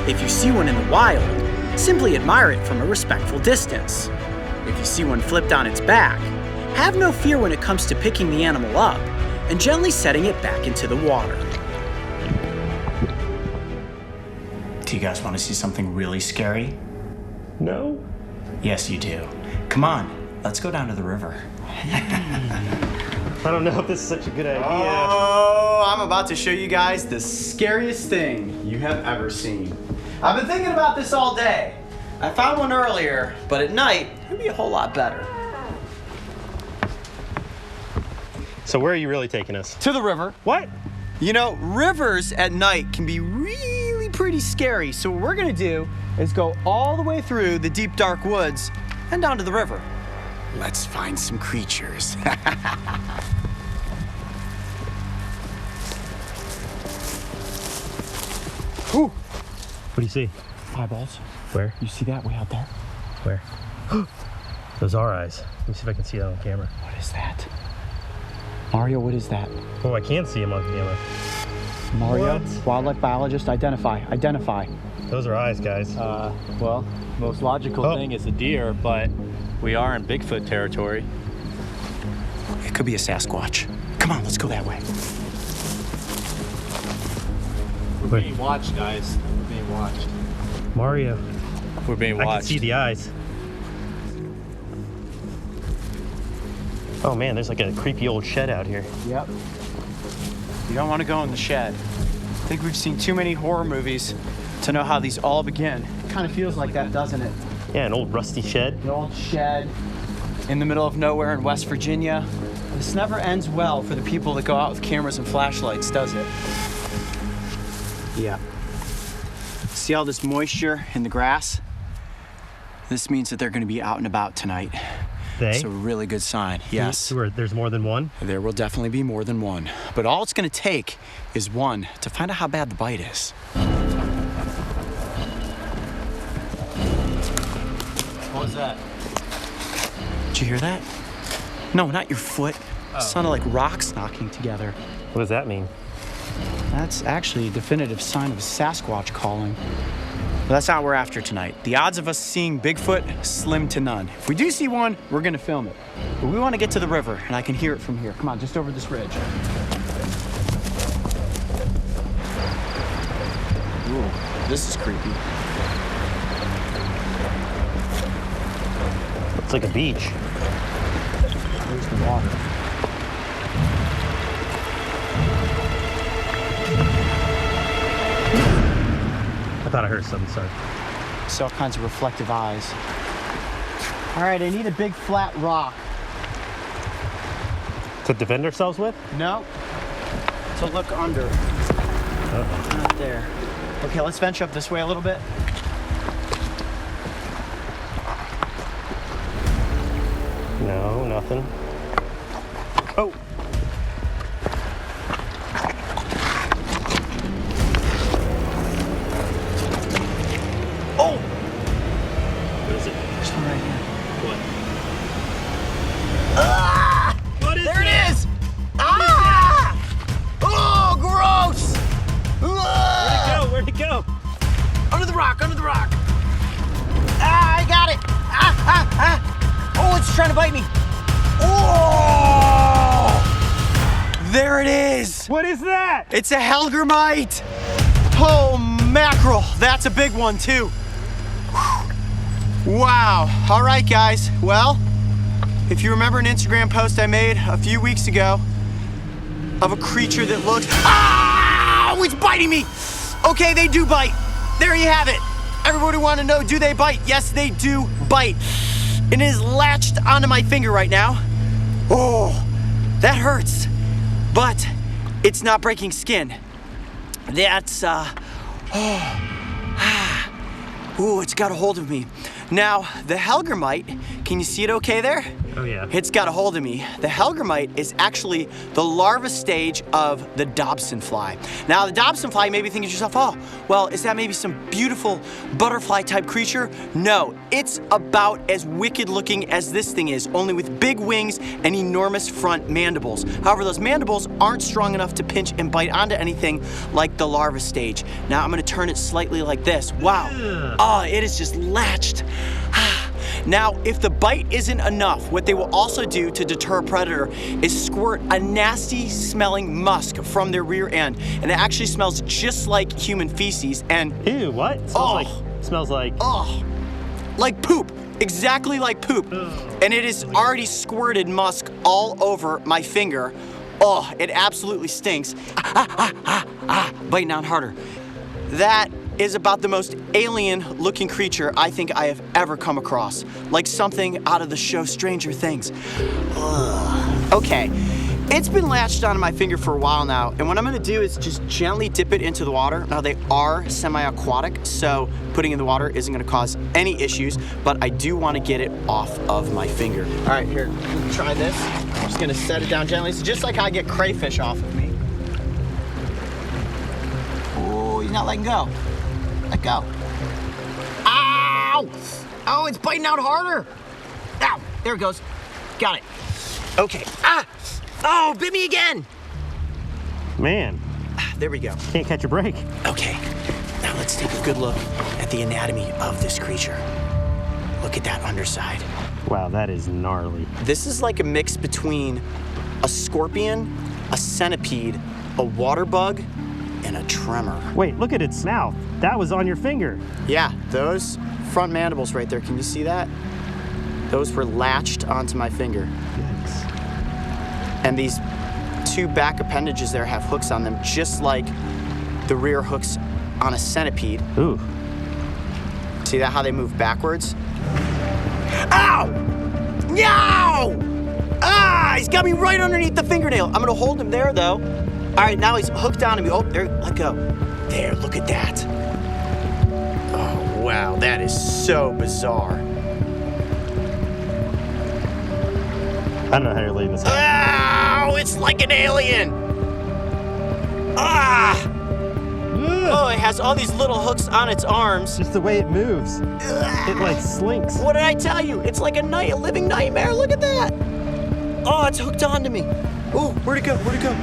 S1: If you see one in the wild, simply admire it from a respectful distance. If you see one flipped on its back, have no fear when it comes to picking the animal up and gently setting it back into the water. Do you guys want to see something really scary?
S2: No.
S1: Yes, you do. Come on, let's go down to the river.
S2: I don't know if this is such a good idea.
S1: Oh, I'm about to show you guys the scariest thing you have ever seen. I've been thinking about this all day. I found one earlier, but at night, it'd be a whole lot better.
S2: So where are you really taking us?
S1: To the river.
S2: What?
S1: You know, rivers at night can be really pretty scary. So what we're gonna do is go all the way through the deep dark woods and down to the river. Let's find some creatures.
S2: Ooh. What do you see?
S1: Eyeballs.
S2: Where?
S1: You see that way out there?
S2: Where? Those are eyes. Let me see if I can see that on camera.
S1: What is that? Mario, what is that?
S2: Oh, I can see him on camera.
S1: Mario,
S2: What?
S1: wildlife biologist, identify.
S2: Those are eyes, guys.
S4: Well, most logical thing is a deer, but we are in Bigfoot territory.
S1: It could be a Sasquatch. Come on, let's go that way.
S4: We're being watched, guys. We're being watched.
S2: Mario.
S4: We're being
S2: I
S4: watched.
S2: can see the eyes. Oh man, there's like a creepy old shed out here.
S1: Yep. You don't want to go in the shed. I think we've seen too many horror movies to know how these all begin. It kind of feels like that, doesn't it?
S2: Yeah, an old rusty shed.
S1: An old shed in the middle of nowhere in West Virginia. This never ends well for the people that go out with cameras and flashlights, does it? Yeah. See all this moisture in the grass? This means that they're going to be out and about tonight. It's a really good sign, yes.
S2: There's more than one?
S1: There will definitely be more than one. But all it's going to take is one to find out how bad the bite is.
S4: What was that?
S1: Did you hear that? No, not your foot. It sounded like rocks knocking together.
S2: What does that mean?
S1: That's actually a definitive sign of a Sasquatch calling. But that's not what we're after tonight. The odds of us seeing Bigfoot, slim to none. If we do see one, we're gonna film it. But we wanna get to the river, and I can hear it from here. Come on, just over this ridge. Ooh, this is creepy.
S2: Looks like a beach.
S1: There's the water.
S2: I thought I heard something, sorry.
S1: See all kinds of reflective eyes. All right, I need a big flat rock.
S2: To defend ourselves with?
S1: No, to look under. Not there. Okay, let's venture up this way a little bit.
S2: No, nothing.
S1: Oh. Oh!
S2: What is it?
S1: There's one right here.
S2: What?
S1: Ah!
S2: What is
S1: There it is! Ah! Oh, gross! Ah!
S2: Where'd it go?
S1: Under the rock, under the rock. Ah, I got it. Ah, ah, ah. Oh, it's trying to bite me. Oh! There it is.
S2: What is that?
S1: It's a HELLGRAMMITE. Oh, mackerel. That's a big one, too. Whew. Wow. All right, guys. Well, if you remember an Instagram post I made a few weeks ago of a creature that looks... Ah! Oh, it's biting me. Okay, they do bite. There you have it. Everybody want to know, do they bite? Yes, they do bite. It is latched onto my finger right now. Oh, that hurts. But it's not breaking skin. That's, it's got a hold of me. Now, the HELLGRAMMITE can you see it okay there?
S2: Oh yeah.
S1: It's got a hold of me. The HELLGRAMMITE is actually the larva stage of the Dobson fly. Now the Dobson fly, you may be thinking to yourself, oh, well, is that maybe some beautiful butterfly type creature? No, it's about as wicked looking as this thing is, only with big wings and enormous front mandibles. However, those mandibles aren't strong enough to pinch and bite onto anything like the larva stage. Now I'm gonna turn it slightly like this. Wow, oh, it is just latched. Now, if the bite isn't enough, what they will also do to deter a predator is squirt a nasty smelling musk from their rear end. And it actually smells just like human feces. And
S2: Ew, what? Smells like
S1: like poop. Exactly like poop. And it is already squirted musk all over my finger. Oh, it absolutely stinks. Biting down harder. That is about the most alien looking creature I think I have ever come across. Like something out of the show Stranger Things. Ugh. Okay, it's been latched onto my finger for a while now, and what I'm gonna do is just gently dip it into the water. Now they are semi-aquatic, so putting in the water isn't gonna cause any issues, but I do wanna get it off of my finger. All right, here, try this. I'm just gonna set it down gently. It's just like I get crayfish off of me. Oh, he's not letting go. Let go. Ow! Oh, it's biting out harder. Ow, there it goes. Got it. Okay, oh, bit me again.
S2: man.
S1: There we go.
S2: Can't catch a break.
S1: Okay, now let's take a good look at the anatomy of this creature. Look at that underside.
S2: Wow, that is gnarly.
S1: This is like a mix between a scorpion, a centipede, a water bug, and a tremor.
S2: Wait, look at its mouth. That was on your finger.
S1: Yeah, those front mandibles right there, can you see that? Those were latched onto my finger.
S2: Yikes.
S1: And these two back appendages there have hooks on them, just like the rear hooks on a centipede.
S2: Ooh.
S1: See that, how they move backwards? Ow! No! Ah, he's got me right underneath the fingernail. I'm gonna hold him there though. All right, now he's hooked onto me. Oh, there, let go. There, look at that. Oh, wow, that is so bizarre.
S2: I don't know how you're leaving this.
S1: Ow, it's like an alien. Ah! Oh, it has all these little hooks on its arms.
S2: Just the way it moves. It like slinks.
S1: What did I tell you? It's like a living nightmare. Look at that. Oh, it's hooked onto me. Oh, where'd it go? Where'd it go?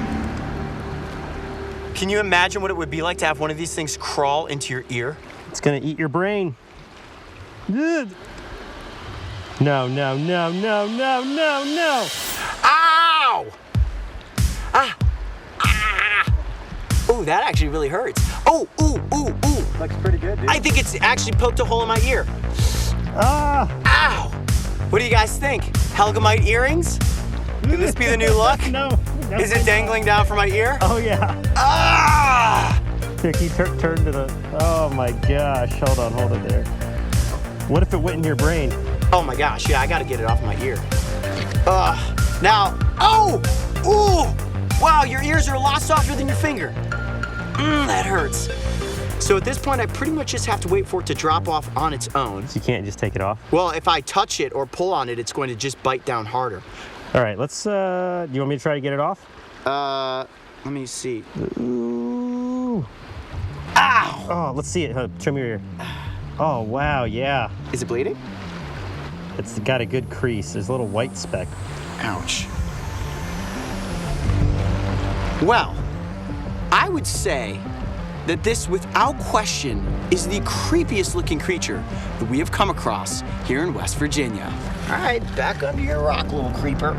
S1: Can you imagine what it would be like to have one of these things crawl into your ear?
S2: It's gonna eat your brain. Ugh. No, no, no, no, no, no, no.
S1: Ow! Ah! Ah! Oh, that actually really hurts. Oh, ooh, ooh, ooh.
S2: Looks pretty good, dude.
S1: I think it's actually poked a hole in my ear.
S2: Ah!
S1: Ow! What do you guys think? HELLGRAMMITE earrings? Could this be the new look?
S2: No.
S1: Is it dangling down from my ear?
S2: Oh, yeah.
S1: Ah!
S2: Here, can you turn to the... Oh, my gosh. Hold it there. What if it went in your brain?
S1: Oh my gosh, yeah, I gotta get it off my ear. Now, oh! Ooh! Wow, your ears are a lot softer than your finger. That hurts. So at this point, I pretty much just have to wait for it to drop off on its own.
S2: So you can't just take it off?
S1: Well, if I touch it or pull on it, it's going to just bite down harder.
S2: All right, let's, do you want me to try to get it off?
S1: Let me see.
S2: Ooh.
S1: Ow!
S2: Oh, let's see it. Show me your ear. Oh, wow, yeah.
S1: Is it bleeding?
S2: It's got a good crease. There's a little white speck.
S1: Ouch. Well, I would say that this, without question, is the creepiest looking creature that we have come across here in West Virginia. All right, back under your rock, little creeper.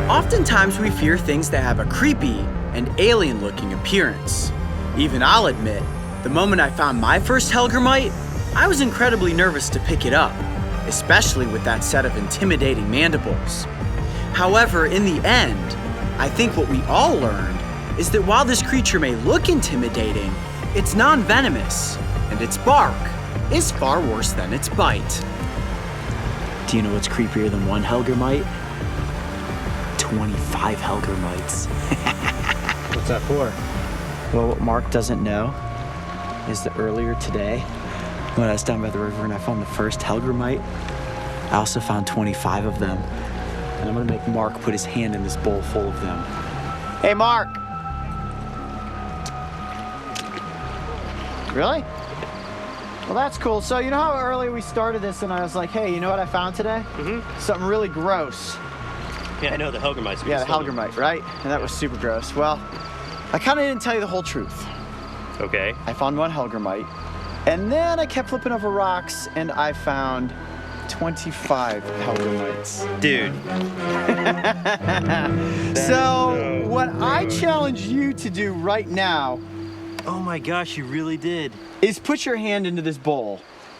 S1: Oftentimes we fear things that have a creepy and alien looking appearance. Even I'll admit, the moment I found my first HELLGRAMMITE, I was incredibly nervous to pick it up, especially with that set of intimidating mandibles. However, in the end, I think what we all learned is that while this creature may look intimidating, it's non-venomous, and its bark is far worse than its bite. Do you know what's creepier than one HELLGRAMMITE? 25 HELLGRAMMITES.
S2: What's that for?
S1: Well, what Mark doesn't know is that earlier today, When I was down by the river and I found the first HELLGRAMMITE, I also found 25 of them. And I'm gonna make Mark put his hand in this bowl full of them. Hey, Mark! Really? Well, that's cool. So you know how earlier we started this and I was like, hey, you know what I found today?
S2: Mm-hmm.
S1: Something really gross.
S2: Yeah, I know the HELLGRAMMITE.
S1: Yeah, the HELLGRAMMITE, right? And that was super gross. Well, I kind of didn't tell you the whole truth.
S2: Okay.
S1: I found one HELLGRAMMITE, and then I kept flipping over rocks, and I found 25 HELLGRAMMITEs.
S2: Dude.
S1: So what I challenge you to do right now
S2: Oh my gosh, you really did.
S1: is put your hand into this bowl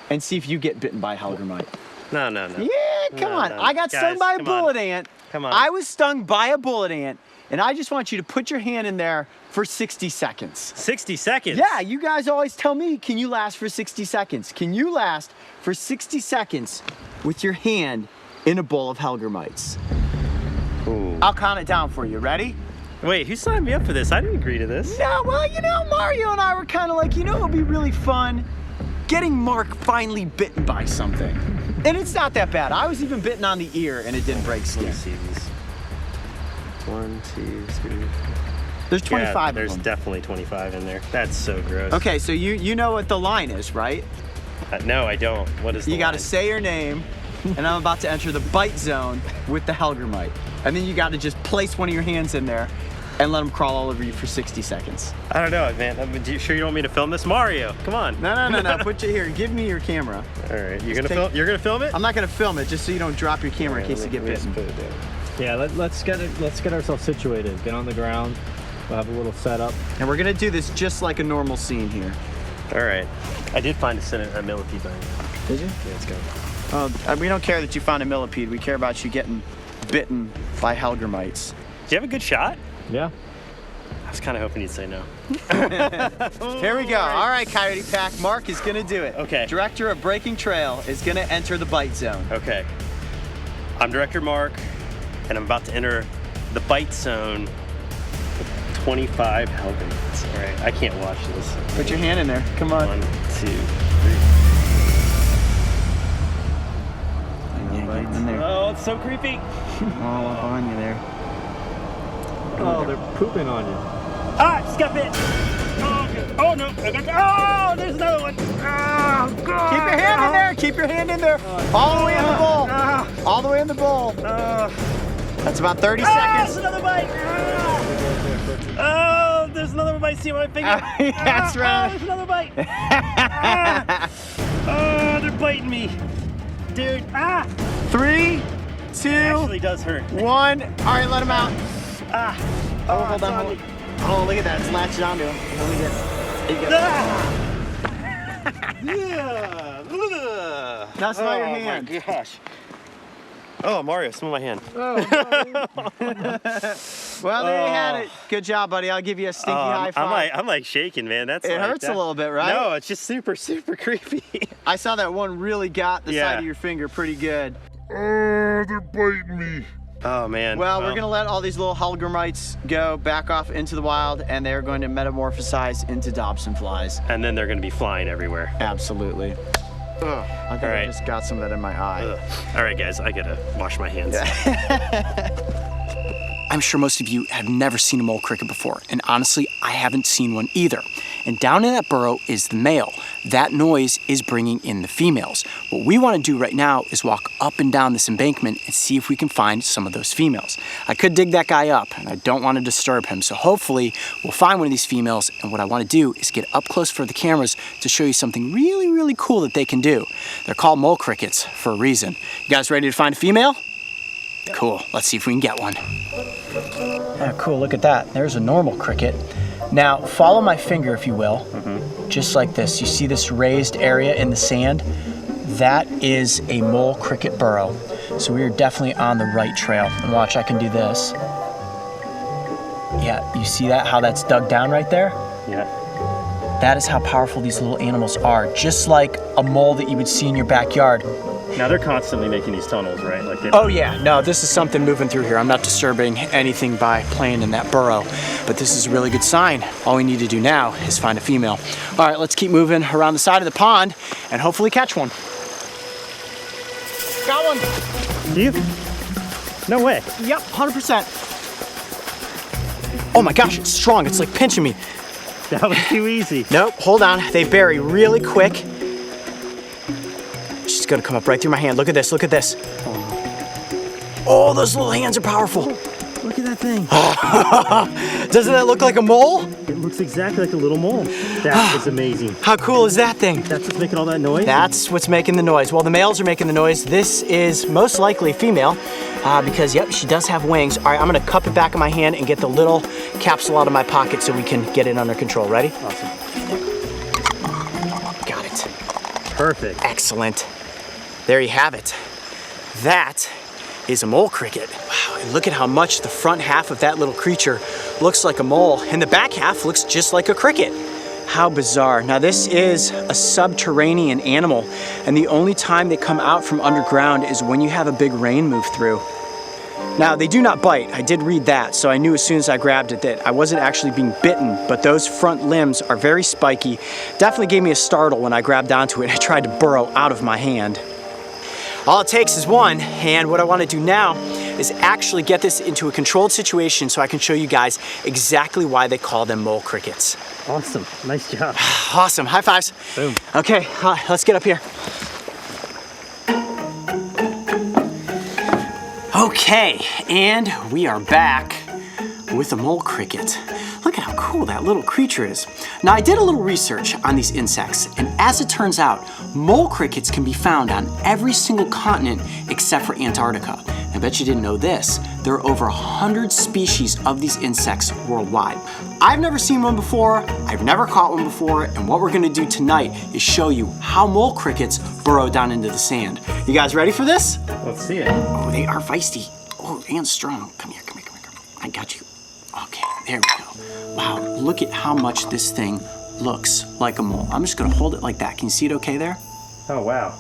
S1: and see if you get bitten by a HELLGRAMMITE.
S2: No.
S1: Yeah, come on.
S2: no.
S1: I got stung
S2: Guys,
S1: by a
S2: come on.
S1: bullet ant.
S2: Come on.
S1: I was stung by a bullet ant, and I just want you to put your hand in there for 60 seconds.
S2: 60 seconds?
S1: Yeah, you guys always tell me, can you last for 60 seconds? Can you last for 60 seconds with your hand in a bowl of HELLGRAMMITEs?
S2: Ooh.
S1: I'll count it down for you. Ready?
S2: Wait, who signed me up for this? I didn't agree to this.
S1: No, well, you know, Mario and I were kind of like, you know, it would be really fun getting Mark finally bitten by something. And it's not that bad. I was even bitten on the ear and it didn't break
S2: Let
S1: skin.
S2: me see these. 1, 2, 3.
S1: There's 25
S2: Yeah,
S1: of
S2: there's
S1: them.
S2: definitely 25 in there. That's so gross.
S1: Okay, so you know what the line is, right?
S2: No, I don't. What is the
S1: You got to
S2: line?
S1: say your name, and I'm about to enter the bite zone with the HELLGRAMMITE. And then you got to just place one of your hands in there and let them crawl all over you for 60 seconds.
S2: I don't know, man. You sure you don't want me to film this? Mario, come on.
S1: No. Put it here. Give me your camera.
S2: All right,
S1: You're
S2: gonna film it?
S1: I'm not gonna film it, just so you don't drop your camera in case you get bitten.
S7: Yeah, let's get ourselves situated. Get on the ground. We'll have a little setup.
S1: And we're gonna do this just like a normal scene here.
S2: All right. I did find a millipede by you.
S1: Did you?
S2: Yeah, let's go.
S1: Well, we don't care that you found a millipede. We care about you getting bitten by HELLGRAMMITEs.
S2: Do you have a good shot?
S7: Yeah.
S2: I was kind of hoping you'd say no.
S1: Here we go. All right, Coyote Pack. Mark is gonna do it.
S2: Okay.
S1: Director of Breaking Trail is gonna enter the bite zone.
S2: Okay. I'm Director Mark, and I'm about to enter the bite zone with 25 HELLGRAMMITEs. All right, I can't watch this.
S1: Put your hand in there. Come on.
S2: 1, 2, 3.
S1: Yeah, get in there.
S2: Oh, it's so creepy.
S1: All up on you there.
S7: Oh, they're pooping on you.
S2: Ah, just got bit. Oh no! Oh, there's another one. Oh, God.
S1: Keep your hand in there. Keep your hand in there. All the way in the bowl. All the way in the bowl. That's about 30
S2: There's
S1: seconds.
S2: another bite. Oh, there's another bite. See my finger?
S1: That's right.
S2: Oh, there's another bite. Oh, they're biting me, dude.
S1: 3, 2,
S2: It actually does hurt.
S1: 1. All right, let him out. Oh, hold
S2: it's
S1: on.
S2: on
S1: Hold.
S2: me.
S1: Oh, look at that. It's latched onto him. Let me get. There you go.
S2: Yeah.
S1: Now smell your
S2: Oh
S1: hand.
S2: my gosh. Oh, Mario, smell my hand.
S1: Well, there you had it. Good job, buddy. I'll give you a stinky high five.
S2: I'm like shaking, man. That's
S1: It
S2: like
S1: hurts a
S2: that-
S1: little bit, right?
S2: No, it's just super creepy.
S1: I saw that one really got the
S2: Yeah.
S1: side of your finger pretty good.
S2: Oh man.
S1: Well, we're gonna let all these little HELLGRAMMITEs go back off into the wild, and they're going to metamorphosize into Dobson flies.
S2: And then they're gonna be flying everywhere.
S1: Absolutely. I think I
S2: right.
S1: just got some of that in my eye.
S2: Ugh. All right, guys, I gotta wash my hands.
S3: I'm sure most of you have never seen a mole cricket before, and honestly, I haven't seen one either. And down in that burrow is the male. That noise is bringing in the females. What we want to do right now is walk up and down this embankment and see if we can find some of those females. I could dig that guy up, and I don't want to disturb him, so hopefully we'll find one of these females, and what I want to do is get up close for the cameras to show you something really, really cool that they can do. They're called mole crickets for a reason. You guys ready to find a female? Cool, let's see if we can get one. Yeah, cool, look at that. There's a normal cricket. Now, follow my finger, if you will, just like this. You see this raised area in the sand? That is a mole cricket burrow. So we are definitely on the right trail. And watch, I can do this. Yeah, you see that, how that's dug down right there?
S2: Yeah.
S3: That is how powerful these little animals are. Just like a mole that you would see in your backyard,
S2: Now they're constantly making these tunnels, right? Like they
S1: Oh yeah, no, this is something moving through here. I'm not disturbing anything by playing in that burrow, but this is a really good sign. All we need to do now is find a female. All right, let's keep moving around the side of the pond and hopefully catch one. Got one.
S2: You? No way.
S1: Yep, 100%. Oh my gosh, it's strong. It's like pinching me.
S2: That was too easy.
S1: Nope, hold on. They bury really quick. She's gonna come up right through my hand. Look at this, look at this. Oh, those little hands are powerful.
S2: Look at that thing.
S1: Doesn't that look like a mole?
S2: It looks exactly like a little mole. That is amazing.
S1: How cool is that thing?
S2: That's what's making all that noise?
S1: That's what's making the noise. Well, the males are making the noise. This is most likely a female because, yep, she does have wings. All right, I'm gonna cup it back in my hand and get the little capsule out of my pocket so we can get it under control. Ready?
S2: Awesome.
S1: Got it.
S2: Perfect.
S1: Excellent. There you have it. That is a mole cricket. Wow, and look at how much the front half of that little creature looks like a mole and the back half looks just like a cricket. How bizarre. Now this is a subterranean animal and the only time they come out from underground is when you have a big rain move through. Now they do not bite. I did read that, so I knew as soon as I grabbed it that I wasn't actually being bitten, but those front limbs are very spiky. Definitely gave me a startle when I grabbed onto it and I tried to burrow out of my hand. All it takes is one, and what I want to do now is actually get this into a controlled situation so I can show you guys exactly why they call them mole crickets.
S2: Awesome. Nice job.
S1: Awesome. High fives.
S2: Boom.
S1: Okay, let's get up here. Okay, and we are back with a mole cricket. Look at how cool that little creature is. Now I did a little research on these insects, and as it turns out, mole crickets can be found on every single continent except for Antarctica. I bet you didn't know this. There are over 100 species of these insects worldwide. I've never seen one before, I've never caught one before, and what we're gonna do tonight is show you how mole crickets burrow down into the sand. You guys ready for this?
S2: Let's see it.
S1: Oh, they are feisty. Oh, and strong. Come here, come here, come here, come here. I got you. Okay, there we go. Wow, look at how much this thing looks like a mole. I'm just gonna hold it like that. Can you see it okay there?
S2: Oh, wow.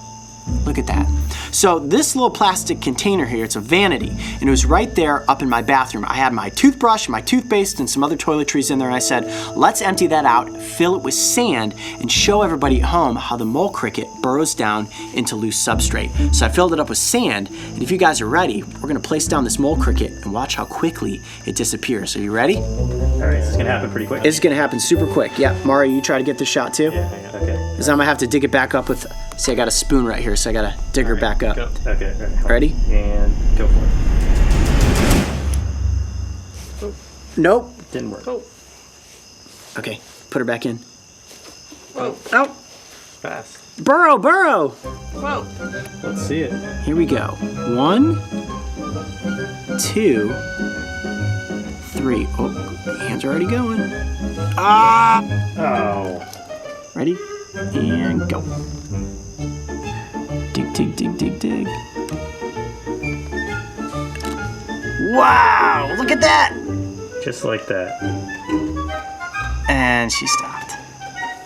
S1: Look at that. So this little plastic container here, it's a vanity, and it was right there up in my bathroom. I had my toothbrush, my toothpaste, and some other toiletries in there, and I said, let's empty that out, fill it with sand, and show everybody at home how the mole cricket burrows down into loose substrate. So I filled it up with sand, and if you guys are ready, we're gonna place down this mole cricket and watch how quickly it disappears. Are you ready?
S2: All right, this is gonna happen pretty quick.
S1: It's gonna happen super quick. Yeah, Mario, you try to get this shot too?
S2: Yeah, hang on, okay.
S1: Because I'm gonna have to dig it back up with, see, I got a spoon right here, so I gotta dig her back up.
S2: Go. Okay, right.
S1: Ready?
S2: And go for it.
S1: Nope.
S2: Didn't work.
S1: Okay, put her back in.
S2: Oh,
S1: Oh,
S2: fast.
S1: burrow, burrow.
S2: Let's see it.
S1: Here we go. 1, 2, 3. Oh, hands are already going. Ah!
S2: Oh.
S1: Ready? And go. Dig, dig, dig, dig, dig. Wow! Look at that!
S2: Just like that.
S1: And she stopped.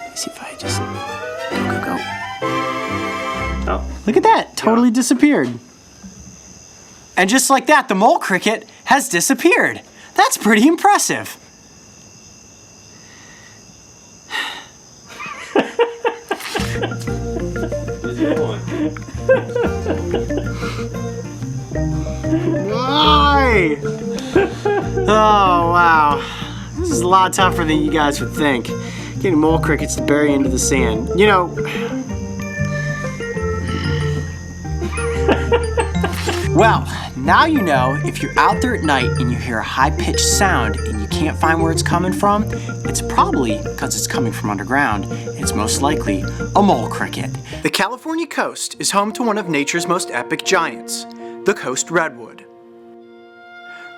S1: Let's see if I just go.
S2: Oh.
S1: Look at that! Totally disappeared. And just like that, the mole cricket has disappeared. That's pretty impressive. Why? Oh, wow. This is a lot tougher than you guys would think. Getting mole crickets to bury into the sand. You know, well, now you know if you're out there at night and you hear a high-pitched sound and you can't find where it's coming from, it's probably because it's coming from underground. It's most likely a mole cricket. The California coast is home to one of nature's most epic giants, the coast redwood.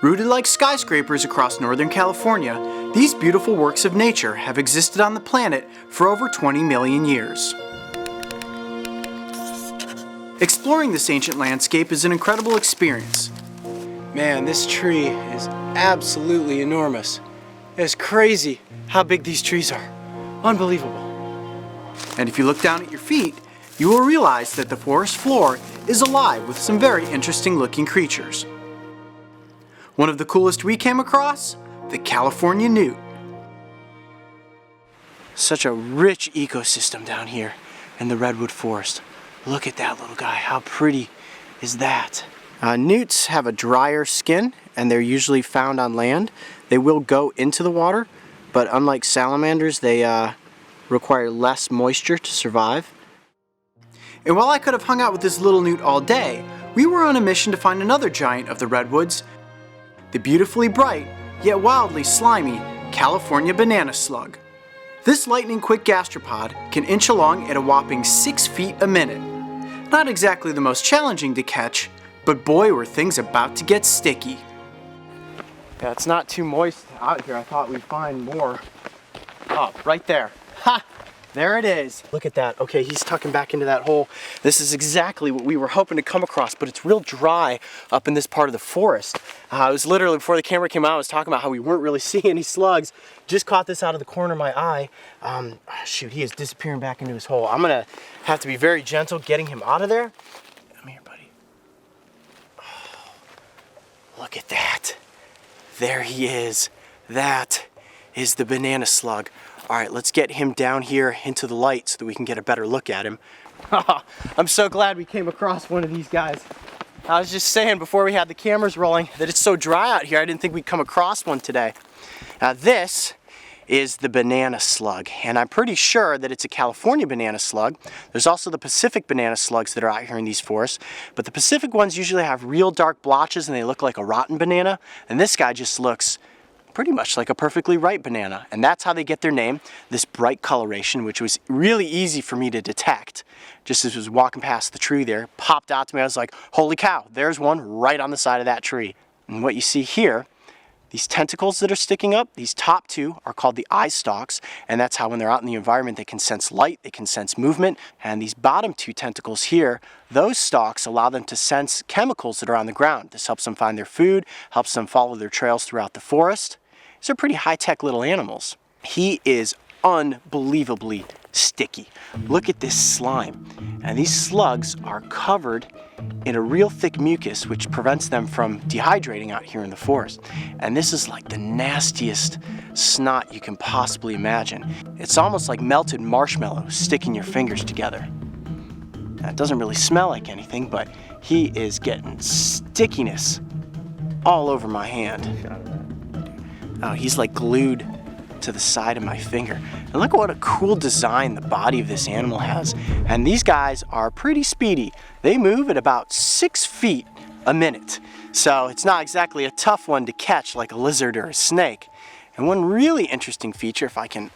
S1: Rooted like skyscrapers across Northern California, these beautiful works of nature have existed on the planet for over 20 million years. Exploring this ancient landscape is an incredible experience. Man, this tree is absolutely enormous. It's crazy how big these trees are. Unbelievable. And if you look down at your feet,
S3: you will realize that the forest floor is alive with some very interesting looking creatures. One of the coolest we came across, the California newt. Such a rich ecosystem down here in the redwood forest. Look at that little guy, how pretty is that? Newts have a drier skin and they're usually found on land. They will go into the water, but unlike salamanders, they require less moisture to survive. And while I could have hung out with this little newt all day, we were on a mission to find another giant of the redwoods, the beautifully bright, yet wildly slimy, California banana slug. This lightning-quick gastropod can inch along at a whopping 6 feet a minute. Not exactly the most challenging to catch, but boy were things about to get sticky. Yeah, it's not too moist out here. I thought we'd find more. Oh, right there. Ha! There it is. Look at that. Okay, he's tucking back into that hole. This is exactly what we were hoping to come across, but it's real dry up in this part of the forest. It was literally before the camera came out, I was talking about how we weren't really seeing any slugs. Just caught this out of the corner of my eye. Shoot, he is disappearing back into his hole. I'm gonna have to be very gentle getting him out of there. Come here, buddy. Oh, look at that. There he is. That is the banana slug. All right, let's get him down here into the light so that we can get a better look at him. I'm so glad we came across one of these guys. I was just saying before we had the cameras rolling that it's so dry out here, I didn't think we'd come across one today. Now this is the banana slug, and I'm pretty sure that it's a California banana slug. There's also the Pacific banana slugs that are out here in these forests, but the Pacific ones usually have real dark blotches and they look like a rotten banana, and this guy just looks pretty much like a perfectly ripe banana, and that's how they get their name, this bright coloration, which was really easy for me to detect. Just as I was walking past the tree there, popped out to me, I was like, holy cow, there's one right on the side of that tree. And what you see here, these tentacles that are sticking up, these top two are called the eye stalks, and that's how when they're out in the environment they can sense light, they can sense movement, and these bottom two tentacles here, those stalks allow them to sense chemicals that are on the ground. This helps them find their food, helps them follow their trails throughout the forest. These are pretty high-tech little animals. He is unbelievably sticky. Look at this slime. And these slugs are covered in a real thick mucus which prevents them from dehydrating out here in the forest. And this is like the nastiest snot you can possibly imagine. It's almost like melted marshmallow sticking your fingers together. Now, it doesn't really smell like anything, but he is getting stickiness all over my hand. Oh, he's like glued to the side of my finger. And look at what a cool design the body of this animal has. And these guys are pretty speedy. They move at about 6 feet a minute. So it's not exactly a tough one to catch like a lizard or a snake. And one really interesting feature, if I can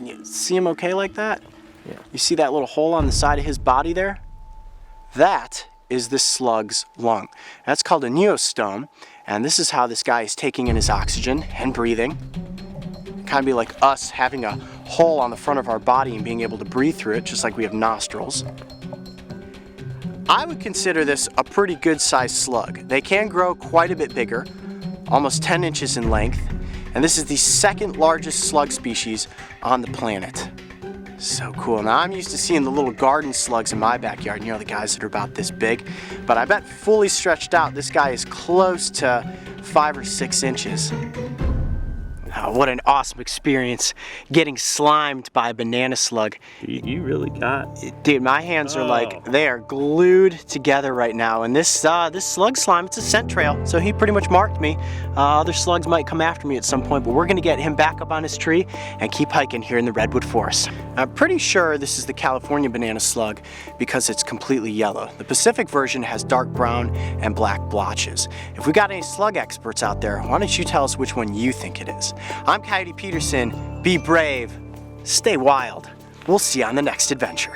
S3: you see him okay like that? Yeah. You see that little hole on the side of his body there? That is this slug's lung. That's called a neostome, and this is how this guy is taking in his oxygen and breathing. Kind of be like us having a hole on the front of our body and being able to breathe through it, just like we have nostrils. I would consider this a pretty good sized slug. They can grow quite a bit bigger, almost 10 inches in length, and this is the second largest slug species on the planet. So cool. Now I'm used to seeing the little garden slugs in my backyard, you know, the guys that are about this big, but I bet fully stretched out this guy is close to 5 or 6 inches. Oh, what an awesome experience getting slimed by a banana slug.
S2: You really got...
S3: Dude, my hands are like, they are glued together right now. And this slug slime, it's a scent trail, so he pretty much marked me. Other slugs might come after me at some point, but we're gonna get him back up on his tree and keep hiking here in the redwood forest. I'm pretty sure this is the California banana slug because it's completely yellow. The Pacific version has dark brown and black blotches. If we got any slug experts out there, why don't you tell us which one you think it is? I'm Coyote Peterson. Be brave, stay wild. We'll see you on the next adventure.